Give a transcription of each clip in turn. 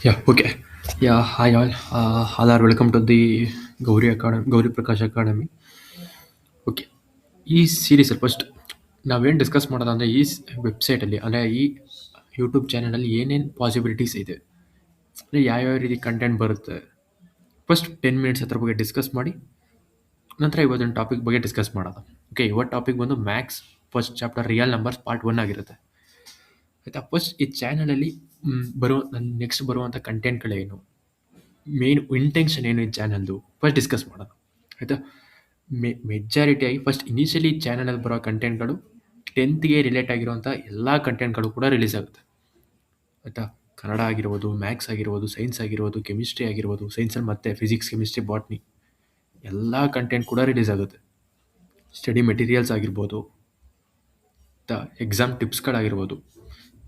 Yeah, okay. Yeah, hi all. All are welcome to the Gauri Academy, Gauri Prakash Academy. Okay. ಈ ಸೀರೀಸಲ್ಲಿ first ನಾವೇನು discuss ಮಾಡೋದು ಅಂದರೆ ವೆಬ್ಸೈಟಲ್ಲಿ ಅಂದರೆ ಈ ಯೂಟ್ಯೂಬ್ ಚಾನಲಲ್ಲಿ ಏನೇನು ಪಾಸಿಬಿಲಿಟೀಸ್ ಇದೆ, ಅಂದರೆ ಯಾವ್ಯಾವ ರೀತಿ ಕಂಟೆಂಟ್ ಬರುತ್ತೆ. ಫಸ್ಟ್ 10 ಮಿನಿಟ್ಸ್ ಅದ್ರ ಬಗ್ಗೆ ಡಿಸ್ಕಸ್ ಮಾಡಿ ನಂತರ ಇವತ್ತೊಂದು ಟಾಪಿಕ್ ಬಗ್ಗೆ ಡಿಸ್ಕಸ್ ಮಾಡೋದು. ಓಕೆ, ಇವತ್ತು ಟಾಪಿಕ್ ಬಂದು Max first chapter real numbers part 1 ಆಗಿರುತ್ತೆ. ಆಯಿತಾ. ಫಸ್ಟ್ ಈ ಚಾನಲಲ್ಲಿ ಬರುವ ನೆಕ್ಸ್ಟ್ ಬರುವಂಥ ಕಂಟೆಂಟ್ಗಳೇನು, ಮೇನ್ ಇಂಟೆನ್ಷನ್ ಏನು ಈ ಚಾನಲ್ದು ಫಸ್ಟ್ ಡಿಸ್ಕಸ್ ಮಾಡೋಣ. ಆಯಿತಾ. ಮೆಜಾರಿಟಿಯಾಗಿ ಫಸ್ಟ್ ಇನಿಷಿಯಲಿ ಚಾನಲಲ್ಲಿ ಬರೋ ಕಂಟೆಂಟ್ಗಳು 10th ರಿಲೇಟ್ ಆಗಿರುವಂಥ ಎಲ್ಲ ಕಂಟೆಂಟ್ಗಳು ಕೂಡ ರಿಲೀಸ್ ಆಗುತ್ತೆ. ಆಯಿತಾ. ಕನ್ನಡ ಆಗಿರ್ಬೋದು, ಮ್ಯಾಥ್ಸ್ ಆಗಿರ್ಬೋದು, ಸೈನ್ಸ್ ಆಗಿರ್ಬೋದು, ಕೆಮಿಸ್ಟ್ರಿ ಆಗಿರ್ಬೋದು, ಸೈನ್ಸಲ್ಲಿ ಮತ್ತೆ ಫಿಸಿಕ್ಸ್, ಕೆಮಿಸ್ಟ್ರಿ, ಬಾಟ್ನಿ ಎಲ್ಲ ಕಂಟೆಂಟ್ ಕೂಡ ರಿಲೀಸ್ ಆಗುತ್ತೆ. ಸ್ಟಡಿ ಮೆಟೀರಿಯಲ್ಸ್ ಆಗಿರ್ಬೋದು, ಎಕ್ಸಾಮ್ ಟಿಪ್ಸ್ಗಳಾಗಿರ್ಬೋದು.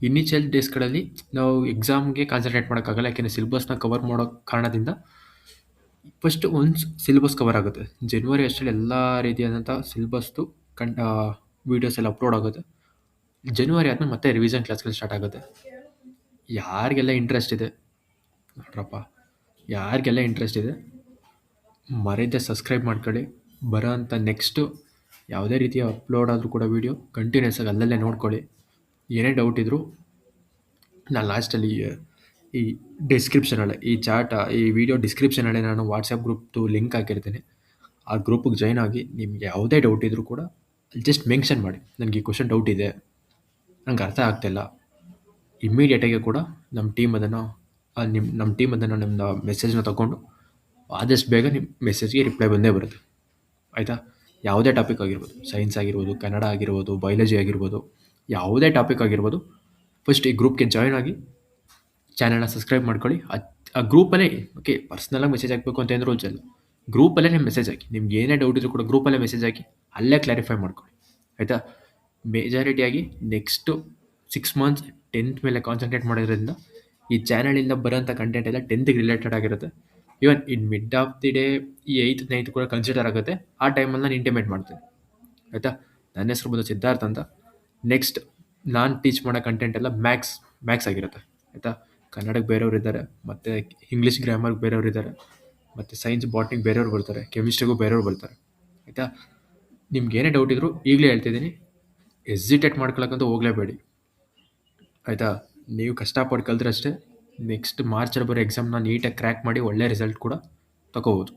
ಇನಿಷಿಯಲ್ ಡೇಸ್ಗಳಲ್ಲಿ ನಾವು ಎಕ್ಸಾಮ್ಗೆ ಕಾನ್ಸಂಟ್ರೇಟ್ ಮಾಡೋಕ್ಕಾಗಲ್ಲ, ಯಾಕೆಂದರೆ ಸಿಲೆಬಸ್ನ ಕವರ್ ಮಾಡೋ ಕಾರಣದಿಂದ ಫಸ್ಟ್ ಒಂದು ಸಿಲೆಬಸ್ ಕವರ್ ಆಗುತ್ತೆ. ಜನವರಿ ಅಷ್ಟರಲ್ಲಿ ಎಲ್ಲ ರೀತಿಯಾದಂಥ ಸಿಲೆಬಸ್ದು ವೀಡಿಯೋಸ್ ಎಲ್ಲ ಅಪ್ಲೋಡ್ ಆಗುತ್ತೆ. ಜನವರಿ ಆದಮೇಲೆ ಮತ್ತೆ ರಿವಿಷನ್ ಕ್ಲಾಸ್ಗಳು ಸ್ಟಾರ್ಟ್ ಆಗುತ್ತೆ. ಯಾರಿಗೆಲ್ಲ ಇಂಟ್ರೆಸ್ಟ್ ಇದೆ ನೋಡ್ರಪ್ಪ, ಯಾರಿಗೆಲ್ಲ ಇಂಟ್ರೆಸ್ಟ್ ಇದೆ ಮರೆಯದೆ ಸಬ್ಸ್ಕ್ರೈಬ್ ಮಾಡ್ಕೊಳ್ಳಿ. ಬರೋಂಥ ನೆಕ್ಸ್ಟು ಯಾವುದೇ ರೀತಿಯ ಅಪ್ಲೋಡ್ ಆದರೂ ಕೂಡ ವೀಡಿಯೋ ಕಂಟಿನ್ಯೂಸ್ ಆಗಿ ಅಲ್ಲಲ್ಲೇ ನೋಡ್ಕೊಳ್ಳಿ. ಏನೇ ಡೌಟ್ ಇದ್ದರೂ ನಾನು ಲಾಸ್ಟಲ್ಲಿ ಈ ಡಿಸ್ಕ್ರಿಪ್ಷನಲ್ಲಿ ಈ ವಿಡಿಯೋ ಡಿಸ್ಕ್ರಿಪ್ಷನಲ್ಲಿ ನಾನು ವಾಟ್ಸಪ್ ಗ್ರೂಪ್ದು ಲಿಂಕ್ ಹಾಕಿರ್ತೀನಿ. ಆ ಗ್ರೂಪಿಗೆ ಜಾಯ್ನ್ ಆಗಿ ನಿಮ್ಗೆ ಯಾವುದೇ ಡೌಟ್ ಇದ್ದರೂ ಕೂಡ ಜಸ್ಟ್ ಮೆನ್ಷನ್ ಮಾಡಿ, ನನಗೆ ಈ ಕ್ವಶನ್ ಡೌಟ್ ಇದೆ, ನಂಗೆ ಅರ್ಥ ಆಗ್ತಾಯಿಲ್ಲ. ಇಮ್ಮಿಡಿಯೇಟಾಗಿ ಕೂಡ ನಮ್ಮ ಟೀಮ್ ಅದನ್ನು ನಿಮ್ಮದು ಮೆಸೇಜ್ನ ತೊಗೊಂಡು ಆದಷ್ಟು ಬೇಗ ನಿಮ್ಮ ಮೆಸೇಜ್ಗೆ ರಿಪ್ಲೈ ಬಂದೇ ಬರುತ್ತೆ. ಆಯಿತಾ. ಯಾವುದೇ ಟಾಪಿಕ್ ಆಗಿರ್ಬೋದು, ಸೈನ್ಸ್ ಆಗಿರ್ಬೋದು, ಕನ್ನಡ ಆಗಿರ್ಬೋದು, ಬಯಾಲಜಿ ಆಗಿರ್ಬೋದು, ಯಾವುದೇ ಟಾಪಿಕ್ ಆಗಿರ್ಬೋದು, ಫಸ್ಟ್ ಈ ಗ್ರೂಪ್ಗೆ ಜಾಯ್ನ್ ಆಗಿ ಚಾನಲ್ನ ಸಬ್ಸ್ಕ್ರೈಬ್ ಮಾಡ್ಕೊಳ್ಳಿ. ಆ ಗ್ರೂಪಲ್ಲೇ ಓಕೆ, ಪರ್ಸ್ನಲಾಗಿ ಮೆಸೇಜ್ ಹಾಕಬೇಕು ಅಂತ ಏನು ರೂಲ್ಸ್ ಇಲ್ಲ. ಗ್ರೂಪಲ್ಲೇ ನಿಮ್ಮ ಮೆಸೇಜ್ ಹಾಕಿ, ನಿಮ್ಗೆ ಏನೇ ಡೌಟ್ ಇದ್ರೂ ಕೂಡ ಗ್ರೂಪಲ್ಲೇ ಮೆಸೇಜ್ ಹಾಕಿ ಅಲ್ಲೇ ಕ್ಲಾರಿಫೈ ಮಾಡ್ಕೊಳ್ಳಿ. ಆಯಿತಾ. ಮೆಜಾರಿಟಿಯಾಗಿ ನೆಕ್ಸ್ಟು 6 ಮಂತ್ಸ್ 10th ಮೇಲೆ ಕಾನ್ಸಂಟ್ರೇಟ್ ಮಾಡೋದ್ರಿಂದ ಈ ಚಾನಲಿಂದ ಬರೋಂಥ ಕಂಟೆಂಟ್ ಎಲ್ಲ 10th ರಿಲೇಟೆಡ್ ಆಗಿರುತ್ತೆ. ಇವನ್ ಇನ್ ಮಿಡ್ ಆಫ್ ದಿ ಡೇ ಈ 8th 9th ಕೂಡ ಕನ್ಸಿಡರ್ ಆಗುತ್ತೆ. ಆ ಟೈಮಲ್ಲಿ ನಾನು ಇಂಟಿಮೇಟ್ ಮಾಡ್ತೀನಿ. ಆಯಿತಾ. ನನ್ನ ಹೆಸರು ಬಂದು ಸಿದ್ಧಾರ್ಥ ಅಂತ. ನೆಕ್ಸ್ಟ್ ನಾನು ಟೀಚ್ ಮಾಡೋ ಕಂಟೆಂಟ್ ಎಲ್ಲ ಮ್ಯಾಕ್ಸ್ ಆಗಿರುತ್ತೆ. ಆಯಿತಾ. ಕನ್ನಡಕ್ಕೆ ಬೇರೆಯವ್ರು ಇದ್ದಾರೆ, ಮತ್ತು ಇಂಗ್ಲೀಷ್ ಗ್ರಾಮರ್ಗೆ ಬೇರೆಯವ್ರು ಇದ್ದಾರೆ, ಮತ್ತು ಸೈನ್ಸ್ ಬಾಟ್ನಿಗೆ ಬೇರೆಯವ್ರು ಬರ್ತಾರೆ, ಕೆಮಿಸ್ಟ್ರಿಗೂ ಬೇರೆಯವ್ರು ಬರ್ತಾರೆ. ಆಯಿತಾ. ನಿಮ್ಗೆ ಏನೇ ಡೌಟ್ ಇದ್ದರೂ ಈಗಲೇ ಹೇಳ್ತಿದ್ದೀನಿ, ಎಸಿಟೇಟ್ ಮಾಡ್ಕೊಳಕ್ಕಂತೂ ಹೋಗಲೇಬೇಡಿ. ಆಯಿತಾ. ನೀವು ಕಷ್ಟಪಟ್ಟು ಕಲಿತ್ರೆ ಅಷ್ಟೇ ನೆಕ್ಸ್ಟ್ ಮಾರ್ಚಲ್ಲಿ ಬರೋ ಎಕ್ಸಾಮ್ನ ನೀಟಾಗಿ ಕ್ರ್ಯಾಕ್ ಮಾಡಿ ಒಳ್ಳೆ ರಿಸಲ್ಟ್ ಕೂಡ ತಗೋಬೋದು.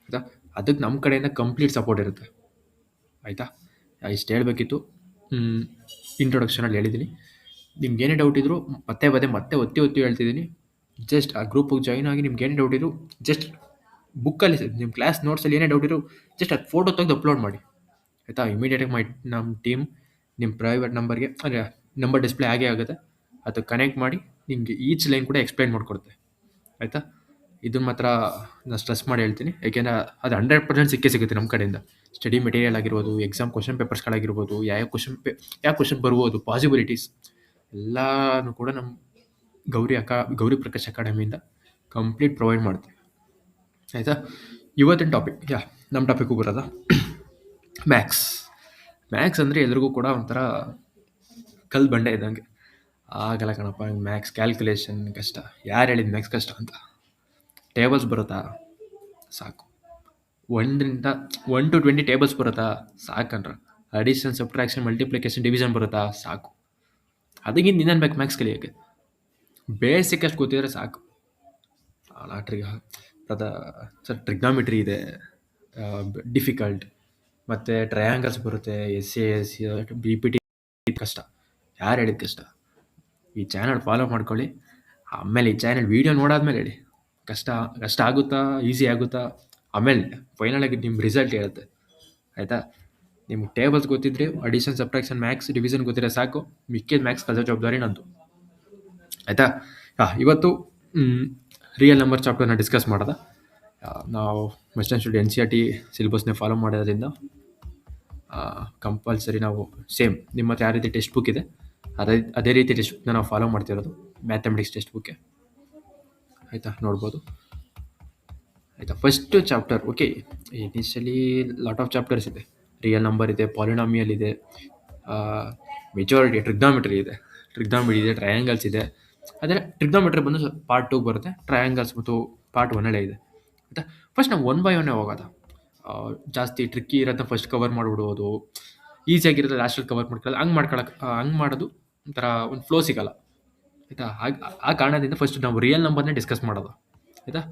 ಆಯಿತಾ. ಅದಕ್ಕೆ ನಮ್ಮ ಕಡೆಯಿಂದ ಕಂಪ್ಲೀಟ್ ಸಪೋರ್ಟ್ ಇರುತ್ತೆ. ಆಯಿತಾ. ಇಷ್ಟು ಹೇಳಬೇಕಿತ್ತು. ಇಂಟ್ರೊಡಕ್ಷನಲ್ಲಿ ಹೇಳಿದ್ದೀನಿ. ನಿಮ್ಗೆ ಏನೇ ಡೌಟ್ ಇದ್ದರೂ ಮತ್ತೆ ಒತ್ತಿ ಹೇಳ್ತಿದ್ದೀನಿ. ಜಸ್ಟ್ ಆ ಗ್ರೂಪಿಗೆ ಜಾಯ್ನ್ ಆಗಿ ನಿಮ್ಗೆ ಏನೇ ಡೌಟ್ ಇದ್ರು ಜಸ್ಟ್ ಬುಕ್ಕಲ್ಲಿ ನಿಮ್ಮ ಕ್ಲಾಸ್ ನೋಟ್ಸಲ್ಲಿ ಏನೇ ಡೌಟ್ ಇದ್ರು ಜಸ್ಟ್ ಅದು ಫೋಟೋ ತೆಗೆದು ಅಪ್ಲೋಡ್ ಮಾಡಿ. ಆಯಿತಾ. ಇಮಿಡಿಯೇಟಾಗಿ ನಮ್ಮ ಟೀಮ್ ನಿಮ್ಮ ಪ್ರೈವೇಟ್ ನಂಬರ್ಗೆ ಅಂದರೆ ನಂಬರ್ ಡಿಸ್ಪ್ಲೇ ಆಗೇ ಆಗುತ್ತೆ, ಅದು ಕನೆಕ್ಟ್ ಮಾಡಿ ನಿಮಗೆ ಈಚ್ ಲೈನ್ ಕೂಡ ಎಕ್ಸ್ಪ್ಲೈನ್ ಮಾಡಿಕೊಡುತ್ತೆ. ಆಯಿತಾ. ಇದನ್ನು ಮಾತ್ರ ನಾನು ಸ್ಟ್ರೆಸ್ ಮಾಡಿ ಹೇಳ್ತೀನಿ, ಯಾಕೆಂದರೆ ಅದು 100% ಸಿಗುತ್ತೆ ನಮ್ಮ ಕಡೆಯಿಂದ. ಸ್ಟಡಿ ಮೆಟೀರಿಯಲ್ ಆಗಿರ್ಬೋದು, ಎಕ್ಸಾಮ್ ಕ್ವಶನ್ ಪೇಪರ್ಸ್ಗಳಾಗಿರ್ಬೋದು, ಯಾವ ಕ್ವಶನ್ ಬರ್ಬೋದು, ಪಾಸಿಬಿಲಿಟೀಸ್ ಎಲ್ಲನೂ ಕೂಡ ನಮ್ಮ ಗೌರಿ ಪ್ರಕಾಶ್ ಅಕಾಡೆಮಿಯಿಂದ ಕಂಪ್ಲೀಟ್ ಪ್ರೊವೈಡ್ ಮಾಡ್ತೀವಿ. ಆಯಿತಾ. ಇವತ್ತಿನ ಟಾಪಿಕ್ ನಮ್ಮ ಟಾಪಿಕ್ಕು ಬರೋದ ಮ್ಯಾಕ್ಸ್ ಅಂದರೆ ಎಲ್ರಿಗೂ ಕೂಡ ಒಂಥರ ಕಲ್ಲು ಬಂಡೆ ಇದ್ದಂಗೆ. ಆಗಲ್ಲ ಕಣಪ್ಪ, ಮ್ಯಾಕ್ಸ್ ಕ್ಯಾಲ್ಕುಲೇಷನ್ ಕಷ್ಟ. ಯಾರು ಹೇಳಿದ ಮ್ಯಾಕ್ಸ್ ಕಷ್ಟ ಅಂತ? ಟೇಬಲ್ಸ್ ಬರುತ್ತಾ? ಸಾಕು. 1 to 20 ಟೇಬಲ್ಸ್ ಬರುತ್ತಾ? ಸಾಕನ್ರ. ಅಡಿಷನ್, ಸಬ್ಟ್ರಾಕ್ಷನ್, ಮಲ್ಟಿಪ್ಲಿಕೇಶನ್, ಡಿವಿಷನ್ ಬರುತ್ತಾ? ಸಾಕು. ಅದಕ್ಕಿಂತ ಇನ್ನೇನು ಬೇಕು ಮ್ಯಾಕ್ಸ್ ಕಲಿಯೋಕ್ಕೆ? ಬೇಸಿಕ್ ಅಷ್ಟು ಗೊತ್ತಿದ್ರೆ ಸಾಕು. ಟ್ರಿಗ್ನಾಮಿಟ್ರಿ ಇದೆ, ಡಿಫಿಕಲ್ಟ್, ಮತ್ತು ಟ್ರಯಾಂಗಲ್ಸ್ ಬರುತ್ತೆ, SAS, BPT ಕಷ್ಟ. ಯಾರು ಹೇಳಿದ ಕಷ್ಟ? ಈ ಚಾನಲ್ ಫಾಲೋ ಮಾಡ್ಕೊಳ್ಳಿ. ಆಮೇಲೆ ಈ ಚಾನಲ್ ವೀಡಿಯೋ ನೋಡಾದ್ಮೇಲೆ ಹೇಳಿ ಕಷ್ಟ ಆಗುತ್ತಾ, ಈಸಿ ಆಗುತ್ತಾ, ಆಮೇಲೆ ಫೈನಲಾಗಿ ನಿಮ್ಮ ರಿಸಲ್ಟ್ ಹೇಳುತ್ತೆ. ಆಯಿತಾ. ನಿಮ್ಗೆ ಟೇಬಲ್ಸ್ ಗೊತ್ತಿದ್ರೆ ಅಡಿಷನ್, ಸಬ್ಟ್ರಾಕ್ಷನ್, ಮ್ಯಾಕ್ಸ್, ಡಿವಿಷನ್ ಗೊತ್ತಿದ್ರೆ ಸಾಕು. ಮಿಕ್ಕಿದ ಮ್ಯಾಕ್ಸ್ ಕಲಿಸೋ ಜವಾಬ್ದಾರಿ ನಂದು. ಆಯಿತಾ. ಇವತ್ತು ರಿಯಲ್ ನಂಬರ್ ಚಾಪ್ಟರ್ನ ಡಿಸ್ಕಸ್ ಮಾಡೋದ. ನಾವು ವೆಸ್ಟರ್ನ್ ಸ್ಟಡಿ NCERT ಸಿಲೆಬಸ್ನೇ ಫಾಲೋ ಮಾಡೋದ್ರಿಂದ ಕಂಪಲ್ಸರಿ ನಾವು ಸೇಮ್ ನಿಮ್ಮ ಹತ್ರ ಯಾವ ರೀತಿ ಟೆಕ್ಸ್ಟ್ ಬುಕ್ ಇದೆ ಅದೇ ರೀತಿ ಟೆಕ್ಸ್ಟ್ ಬುಕ್ನ ನಾವು ಫಾಲೋ ಮಾಡ್ತಿರೋದು. ಮ್ಯಾಥಮೆಟಿಕ್ಸ್ ಟೆಕ್ಸ್ಟ್ ಬುಕ್ಕೆ. ಆಯಿತಾ. ನೋಡ್ಬೋದು. ಆಯಿತಾ. First chapter okay. Initially lot of chapters ಇದೆ. ರಿಯಲ್ ನಂಬರ್ ಇದೆ, ಪಾಲಿನಾಮಿಯಲ್ ಇದೆ, ಮೆಜಾರಿಟಿ ಟ್ರಿಗ್ನಾಮಿಟ್ರಿ ಇದೆ, ಟ್ರಯಾಂಗಲ್ಸ್ ಇದೆ, ಅದೇ ಟ್ರಿಗ್ನೋಮೆಟ್ರಿ ಬಂದು ಪಾರ್ಟ್ 2 ಬರುತ್ತೆ, ಟ್ರಯಾಂಗಲ್ಸ್ ಮತ್ತು ಪಾರ್ಟ್ 1 ಇದೆ ಆಯಿತಾ. ಫಸ್ಟ್ ನಾವು ಒನ್ ಬೈ ಒನ್ನೇ ಹೋಗೋದ. ಜಾಸ್ತಿ ಟ್ರಿಕ್ಕಿ ಇರೋದನ್ನ ಫಸ್ಟ್ ಕವರ್ ಮಾಡಿಬಿಡೋದು, ಈಸಿಯಾಗಿರೋದು ಲಾಸ್ಟಲ್ಲಿ ಕವರ್ ಮಾಡ್ಕೊಳ್ಳೋದು, ಹಂಗೆ ಮಾಡೋದು ಒಂಥರ ಒಂದು ಫ್ಲೋ ಸಿಗಲ್ಲ ಆಯಿತಾ. ಆ ಕಾರಣದಿಂದ ಫಸ್ಟ್ ನಾವು ರಿಯಲ್ ನಂಬರ್ನೇ ಡಿಸ್ಕಸ್ ಮಾಡೋದು ಆಯಿತಾ.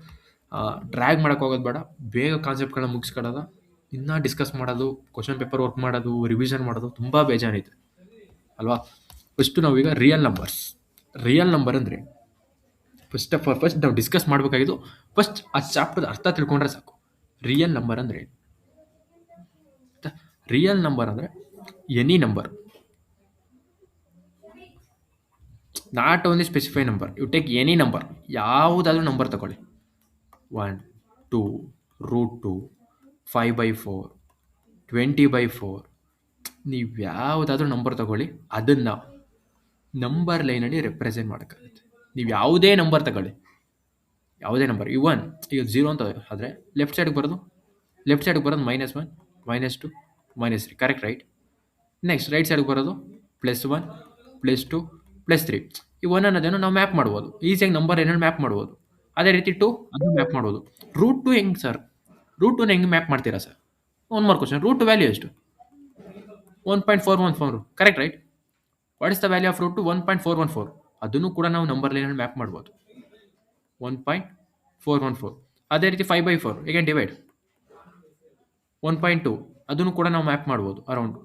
ಡ್ರ್ಯಾಗ್ ಮಾಡೋಕೆ ಹೋಗೋದು ಬೇಡ, ಬೇಗ ಕಾನ್ಸೆಪ್ಟ್ಗಳನ್ನ ಮುಗಿಸ್ಕೊಳ್ಳೋದು, ಇನ್ನೂ ಡಿಸ್ಕಸ್ ಮಾಡೋದು, ಕ್ವಶನ್ ಪೇಪರ್ ವರ್ಕ್ ಮಾಡೋದು, ರಿವಿಷನ್ ಮಾಡೋದು ತುಂಬ ಬೇಜಾನಿದೆ ಅಲ್ವಾ. ಫಸ್ಟು ನಾವೀಗ ರಿಯಲ್ ನಂಬರ್ ಅಂದರೆ ಫಸ್ಟ್ ನಾವು ಡಿಸ್ಕಸ್ ಮಾಡಬೇಕಾಗಿದ್ದು ಫಸ್ಟ್ ಆ ಚಾಪ್ಟರ್ ಅರ್ಥ ತಿಳ್ಕೊಂಡ್ರೆ ಸಾಕು. ರಿಯಲ್ ನಂಬರ್ ಅಂದರೆ ರಿಯಲ್ ನಂಬರ್ ಅಂದರೆ any number, not only specify number. You take any number, ಯಾವುದಾದ್ರೂ ನಂಬರ್ ತಗೊಳ್ಳಿ, 1, 2, √2, 5/4, 20/4, ನೀವು ಯಾವುದಾದ್ರೂ ನಂಬರ್ ತಗೊಳ್ಳಿ, ಅದನ್ನು ನಂಬರ್ ಲೈನಲ್ಲಿ ರೆಪ್ರೆಸೆಂಟ್ ಮಾಡೋಕ್ಕಾಗುತ್ತೆ. ನೀವು ಯಾವುದೇ ನಂಬರ್ ತಗೊಳ್ಳಿ, ಯಾವುದೇ ನಂಬರ್, ಇವನ್ ಈಗ 0 ಅಂತ ಆದರೆ ಲೆಫ್ಟ್ ಸೈಡ್ಗೆ ಬರೋದು -1, -2, -3, ಕರೆಕ್ಟ್ ರೈಟ್. ನೆಕ್ಸ್ಟ್ ರೈಟ್ ಸೈಡ್ಗೆ ಬರೋದು +1, +2, +3. ಈ 1 ಅನ್ನೋದೇನೋ ನಾವು ಮ್ಯಾಪ್ ಮಾಡ್ಬೋದು, ಈಸಿಯಾಗಿ ನಂಬರ್ ಏನೇನು ಮ್ಯಾಪ್ ಮಾಡ್ಬೋದು. ಅದೇ ರೀತಿ 2 ಅದು ಮ್ಯಾಪ್ ಮಾಡ್ಬೋದು. √2 ಹೆಂಗೆ ಸರ್? √2ನ ಹೆಂಗೆ ಮ್ಯಾಪ್ ಮಾಡ್ತೀರಾ sir? One more question, √2 value ಎಷ್ಟು? 1.414, correct right. What is the value of √2? 1.414. ಅದನ್ನು ಕೂಡ ನಾವು ನಂಬರ್ ಲೈನಲ್ಲಿ ಮ್ಯಾಪ್ ಮಾಡ್ಬೋದು, 1.414. ಅದೇ ರೀತಿ 5/4 again ಡಿವೈಡ್ 1.2, ಅದನ್ನು ಕೂಡ ನಾವು ಮ್ಯಾಪ್ ಮಾಡ್ಬೋದು ಅರೌಂಡ್.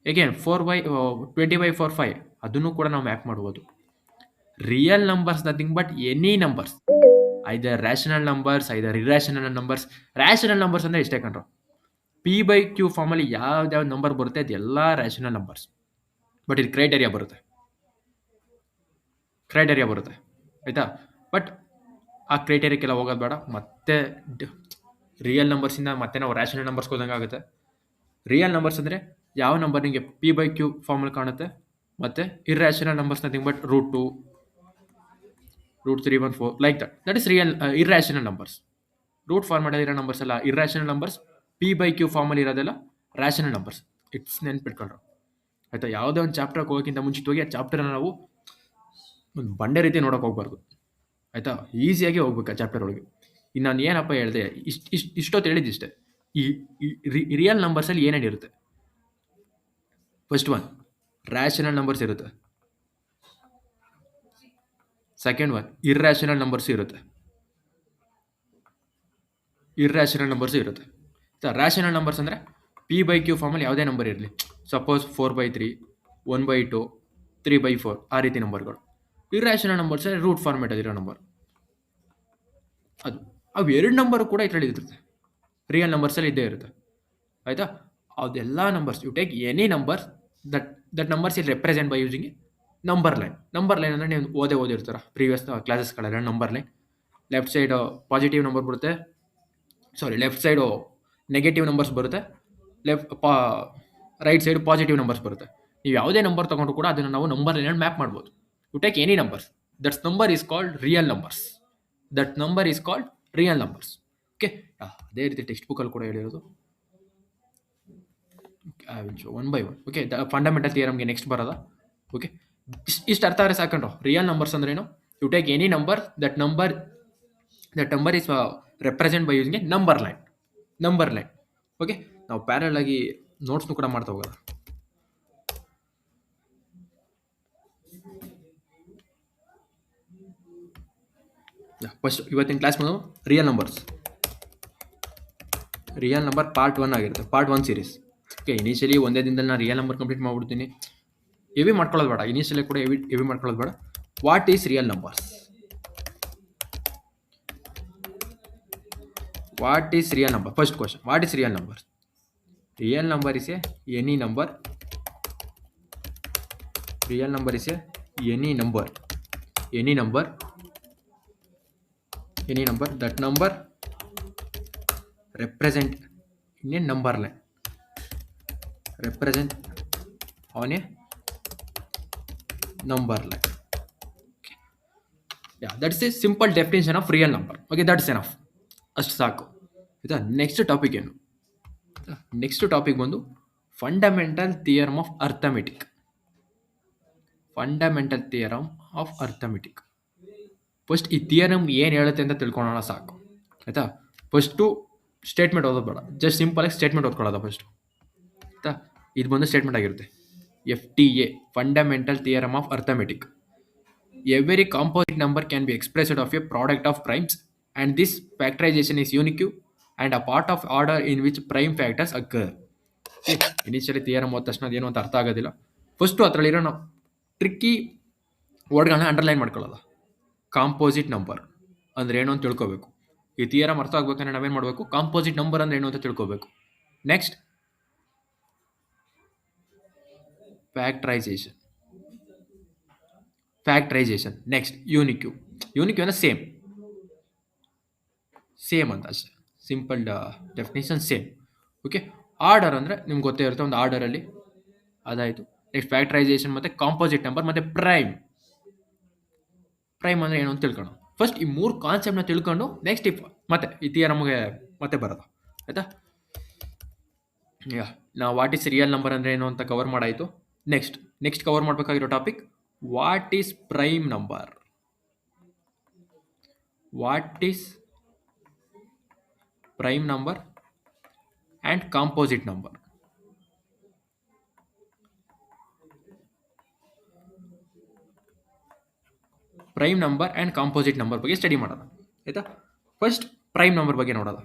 again 20/4 5, ಅದನ್ನು ಕೂಡ ನಾವು ಮ್ಯಾಪ್ ಮಾಡ್ಬೋದು. Real numbers nothing but any numbers, either rational numbers, either irrational numbers. Rational numbers ಅಂದರೆ ಇಷ್ಟೇ ಕಣ್ರು, P/Q ಫಾರ್ಮಲ್ಲಿ ಯಾವ್ದಾವ್ದು ನಂಬರ್ ಬರುತ್ತೆ ಅದೆಲ್ಲ ರ್ಯಾಷನಲ್ ನಂಬರ್ಸ್. ಬಟ್ ಇದು ಕ್ರೈಟೇರಿಯಾ ಬರುತ್ತೆ ಆಯಿತಾ. ಬಟ್ ಆ ಕ್ರೈಟೇರಿಯಕ್ಕೆಲ್ಲ ಹೋಗೋದು ಬೇಡ, ಮತ್ತೆ ರಿಯಲ್ ನಂಬರ್ಸಿಂದ ಮತ್ತೆ ನಾವು ರ್ಯಾಷನಲ್ ನಂಬರ್ಸ್ಗೆ ಹೋದಂಗೆ ಆಗುತ್ತೆ. ರಿಯಲ್ ನಂಬರ್ಸ್ ಅಂದರೆ ಯಾವ ನಂಬರ್ ನಿಮಗೆ P/Q ಫಾರ್ಮಲ್ಲಿ ಕಾಣುತ್ತೆ, ಮತ್ತು irrational numbers nothing but √2, √314 like that is real irrational numbers. Root ಫಾರ್ಮಲ್ಲಿ ಇರೋ ನಂಬರ್ಸ್ ಎಲ್ಲ ಇರ್ಯಾಷನಲ್ ನಂಬರ್ಸ್, P/Q ಫಾರ್ಮಲ್ಲಿ ಇರೋದೆಲ್ಲ ರ್ಯಾಷನಲ್ ನಂಬರ್ಸ್. ಇಟ್ಸ್ ನೆನ್ಪಿಟ್ಕೊಂಡ್ರು ಆಯಿತಾ. ಯಾವುದೇ ಒಂದು ಚಾಪ್ಟರ್ಗೆ ಹೋಗೋಕ್ಕಿಂತ ಮುಂಚಿತವಾಗಿ ಆ ಚಾಪ್ಟರ್ನ ನಾವು ಒಂದು ಬಂಡೆ ರೀತಿ ನೋಡೋಕೆ ಹೋಗ್ಬಾರ್ದು ಆಯಿತಾ. ಈಸಿಯಾಗಿ ಹೋಗ್ಬೇಕು ಆ ಚಾಪ್ಟರ್ ಒಳಗೆ. ಇನ್ನು ನಾನು ಏನಪ್ಪ ಹೇಳಿದೆ, ಇಷ್ಟೊತ್ತು ಹೇಳಿದ್ದಿಷ್ಟೇ. ಈ ರಿಯಲ್ ನಂಬರ್ಸಲ್ಲಿ ಏನೇನಿರುತ್ತೆ? ಫಸ್ಟ್ ಒನ್, ರ್ಯಾಷನಲ್ ನಂಬರ್ಸ್ ಇರುತ್ತೆ. ಸೆಕೆಂಡ್ ಒನ್, ಇರ್ಯಾಷನಲ್ ನಂಬರ್ಸ್ ಇರುತ್ತೆ. ರ್ಯಾಷನಲ್ ನಂಬರ್ಸ್ ಅಂದರೆ P/Q ಫಾರ್ಮಲ್ಲಿ ಯಾವುದೇ ನಂಬರ್ ಇರಲಿ, ಸಪೋಸ್ 4/3, 1/2, 3/4 ಆ ರೀತಿ ನಂಬರ್ಗಳು. ಇರ್ಯಾಷನಲ್ ನಂಬರ್ಸ್ ಅಂದರೆ ರೂಟ್ ಫಾರ್ಮೇಟಲ್ಲಿರೋ ನಂಬರ್. ಅವು ಎರಡು ನಂಬರು ಕೂಡ ಇದರಲ್ಲಿ ಇರುತ್ತೆ, ರಿಯಲ್ ನಂಬರ್ಸಲ್ಲಿ ಇದ್ದೇ ಇರುತ್ತೆ ಆಯಿತಾ. ಅದೆಲ್ಲ numbers, you take any number that numbers is represent by using number line. Number line ಅಂದರೆ ನೀವು ಓದಿರ್ತೀರ ಪ್ರೀವಿಯಸ್ ಕ್ಲಾಸಸ್ಗಳೆಲ್ಲ. Number line left side positive number ಬರುತ್ತೆ, ಲೆಫ್ಟ್ ಸೈಡು ನೆಗೆಟಿವ್ ನಂಬರ್ಸ್ ಬರುತ್ತೆ, ರೈಟ್ ಸೈಡ್ ಪಾಸಿಟಿವ್ ನಂಬರ್ಸ್ ಬರುತ್ತೆ. ನೀವು ಯಾವುದೇ ನಂಬರ್ ತೊಗೊಂಡ್ರು ಕೂಡ ಅದನ್ನು ನಾವು ನಂಬರ್ ಲೈನಲ್ಲಿ ಮ್ಯಾಪ್ ಮಾಡ್ಬೋದು. You take any numbers, that's number is called real numbers. Okay. ಅದೇ ರೀತಿ ಟೆಕ್ಸ್ಟ್ ಬುಕ್ಕಲ್ಲಿ ಕೂಡ ಹೇಳಿರೋದು. One by one. Okay, fundamental ಥಿಯರಮ್ಗೆ ನೆಕ್ಸ್ಟ್ ಬರೋದಾ? ಓಕೆ, ಇಷ್ಟು ಅರ್ಥ ಆದರೆ ಸಾಕಂಡ್ರು. ರಿಯಲ್ ನಂಬರ್ಸ್ ಅಂದ್ರೇನು? You take any number, that number is represent by using a number line. Okay, ನಾವು ಪ್ಯಾರಲ್ ಆಗಿ ನೋಟ್ಸ್ನು ಕೂಡ ಮಾಡ್ತಾ ಹೋಗೋಣ. ಫಸ್ಟ್ ಇವತ್ತಿನ ಕ್ಲಾಸ್ ನಾವು ರಿಯಲ್ ನಂಬರ್ ಪಾರ್ಟ್ 1 ಆಗಿರುತ್ತೆ, ಪಾರ್ಟ್ 1 ಸೀರೀಸ್. ಓಕೆ, ಇನಿಷಿಯಲಿ ಒಂದೇ ದಿನದಲ್ಲಿ ನಾನು ರಿಯಲ್ ನಂಬರ್ ಕಂಪ್ಲೀಟ್ ಮಾಡ್ಬಿಡ್ತೀನಿ. ಹೆವಿ ಮಾಡ್ಕೊಳ್ಳೋದು ಬೇಡ, ಇನಿಷಿಯಲಿ ಕೂಡ ಹೆವಿ ಮಾಡ್ಕೊಳ್ಳೋದು ಬೇಡ. What is real numbers? First question, what is real numbers? Real number is any number. That number represent in a number line. Represent on a number line. Okay. Yeah, that's a simple definition of real number. Okay, that's enough. ಅಷ್ಟು ಸಾಕು ಆಯಿತಾ. Next topic ಏನು? Next topic ಬಂದು fundamental theorem of arithmetic. Of arithmetic. First ಈ theorem ಏನು ಹೇಳುತ್ತೆ ಅಂತ ತಿಳ್ಕೊಳ್ಳೋಣ ಸಾಕು, ಆಯಿತಾ. ಫಸ್ಟು ಸ್ಟೇಟ್ಮೆಂಟ್ ಓದೋದು ಬೇಡ, ಜಸ್ಟ್ ಸಿಂಪಲಾಗಿ ಸ್ಟೇಟ್ಮೆಂಟ್ ಓದ್ಕೊಳ್ಳೋದ ಫಸ್ಟು, ಆಯಿತಾ. ಇದು ಬಂದು ಸ್ಟೇಟ್ಮೆಂಟ್ ಆಗಿರುತ್ತೆ. FTA, fundamental theorem of arithmetic. Every composite number can be expressed of a product of primes, and this factorization is unique and a part of order in which prime factors occur. Initially theorem ಓದ ತಕ್ಷಣ ಅದೇನು ಅಂತ ಅರ್ಥ ಆಗೋದಿಲ್ಲ. First ಅದರಲ್ಲಿರೋ ನಾವು tricky ವರ್ಡ್ಗಳನ್ನ underline ಮಾಡ್ಕೊಳ್ಳೋದು. Composite number ಅಂದರೆ ಏನು ಅಂತ ತಿಳ್ಕೊಬೇಕು. ಈ ಥಿಯರಮ್ ಅರ್ಥ ಆಗ್ಬೇಕಂದ್ರೆ ನಾವೇನು ಮಾಡಬೇಕು, ಕಾಂಪೋಸಿಟ್ ನಂಬರ್ ಅಂದರೆ ಏನು ಅಂತ ತಿಳ್ಕೊಬೇಕು. Next factorisation. ನೆಕ್ಸ್ಟ್ ಯೂನಿಕ್ಯೂ ಅಂದರೆ ಸೇಮ್ ಅಂತ ಅಷ್ಟೇ, simple definition same. Okay, order ಅಂದರೆ ನಿಮ್ಗೆ ಗೊತ್ತೇ ಇರುತ್ತೆ, ಒಂದು ಆರ್ಡರಲ್ಲಿ ಅದಾಯಿತು. ನೆಕ್ಸ್ಟ್ ಫ್ಯಾಕ್ಟರೈಸೇಷನ್ ಮತ್ತು ಕಾಂಪೋಸಿಟ್ ನಂಬರ್ ಮತ್ತು ಪ್ರೈಮ್ ಅಂದರೆ ಏನು ಅಂತ ತಿಳ್ಕೊಳ್ಳೋಣ. ಫಸ್ಟ್ ಈ 3 ಕಾನ್ಸೆಪ್ಟ್ನ ತಿಳ್ಕೊಂಡು ನೆಕ್ಸ್ಟ್ ಮತ್ತೆ ಈ ಥಿಯರಮ್ಗೆ ಮತ್ತೆ ಬರೋದು, ಆಯಿತಾ. ನಾವು ವಾಟ್ ಈಸ್ ರಿಯಲ್ ನಂಬರ್ ಅಂದರೆ ಏನು ಅಂತ ಕವರ್ ಮಾಡಾಯಿತು. ನೆಕ್ಸ್ಟ್ ಕವರ್ ಮಾಡಬೇಕಾಗಿರೋ topic what is prime number. Prime number and composite number. Prime number and composite number ಬಗ್ಗೆ ಸ್ಟಡಿ ಮಾಡೋಣ, ಆಯಿತಾ. ಫಸ್ಟ್ ಪ್ರೈಮ್ ನಂಬರ್ ಬಗ್ಗೆ ನೋಡೋಣ.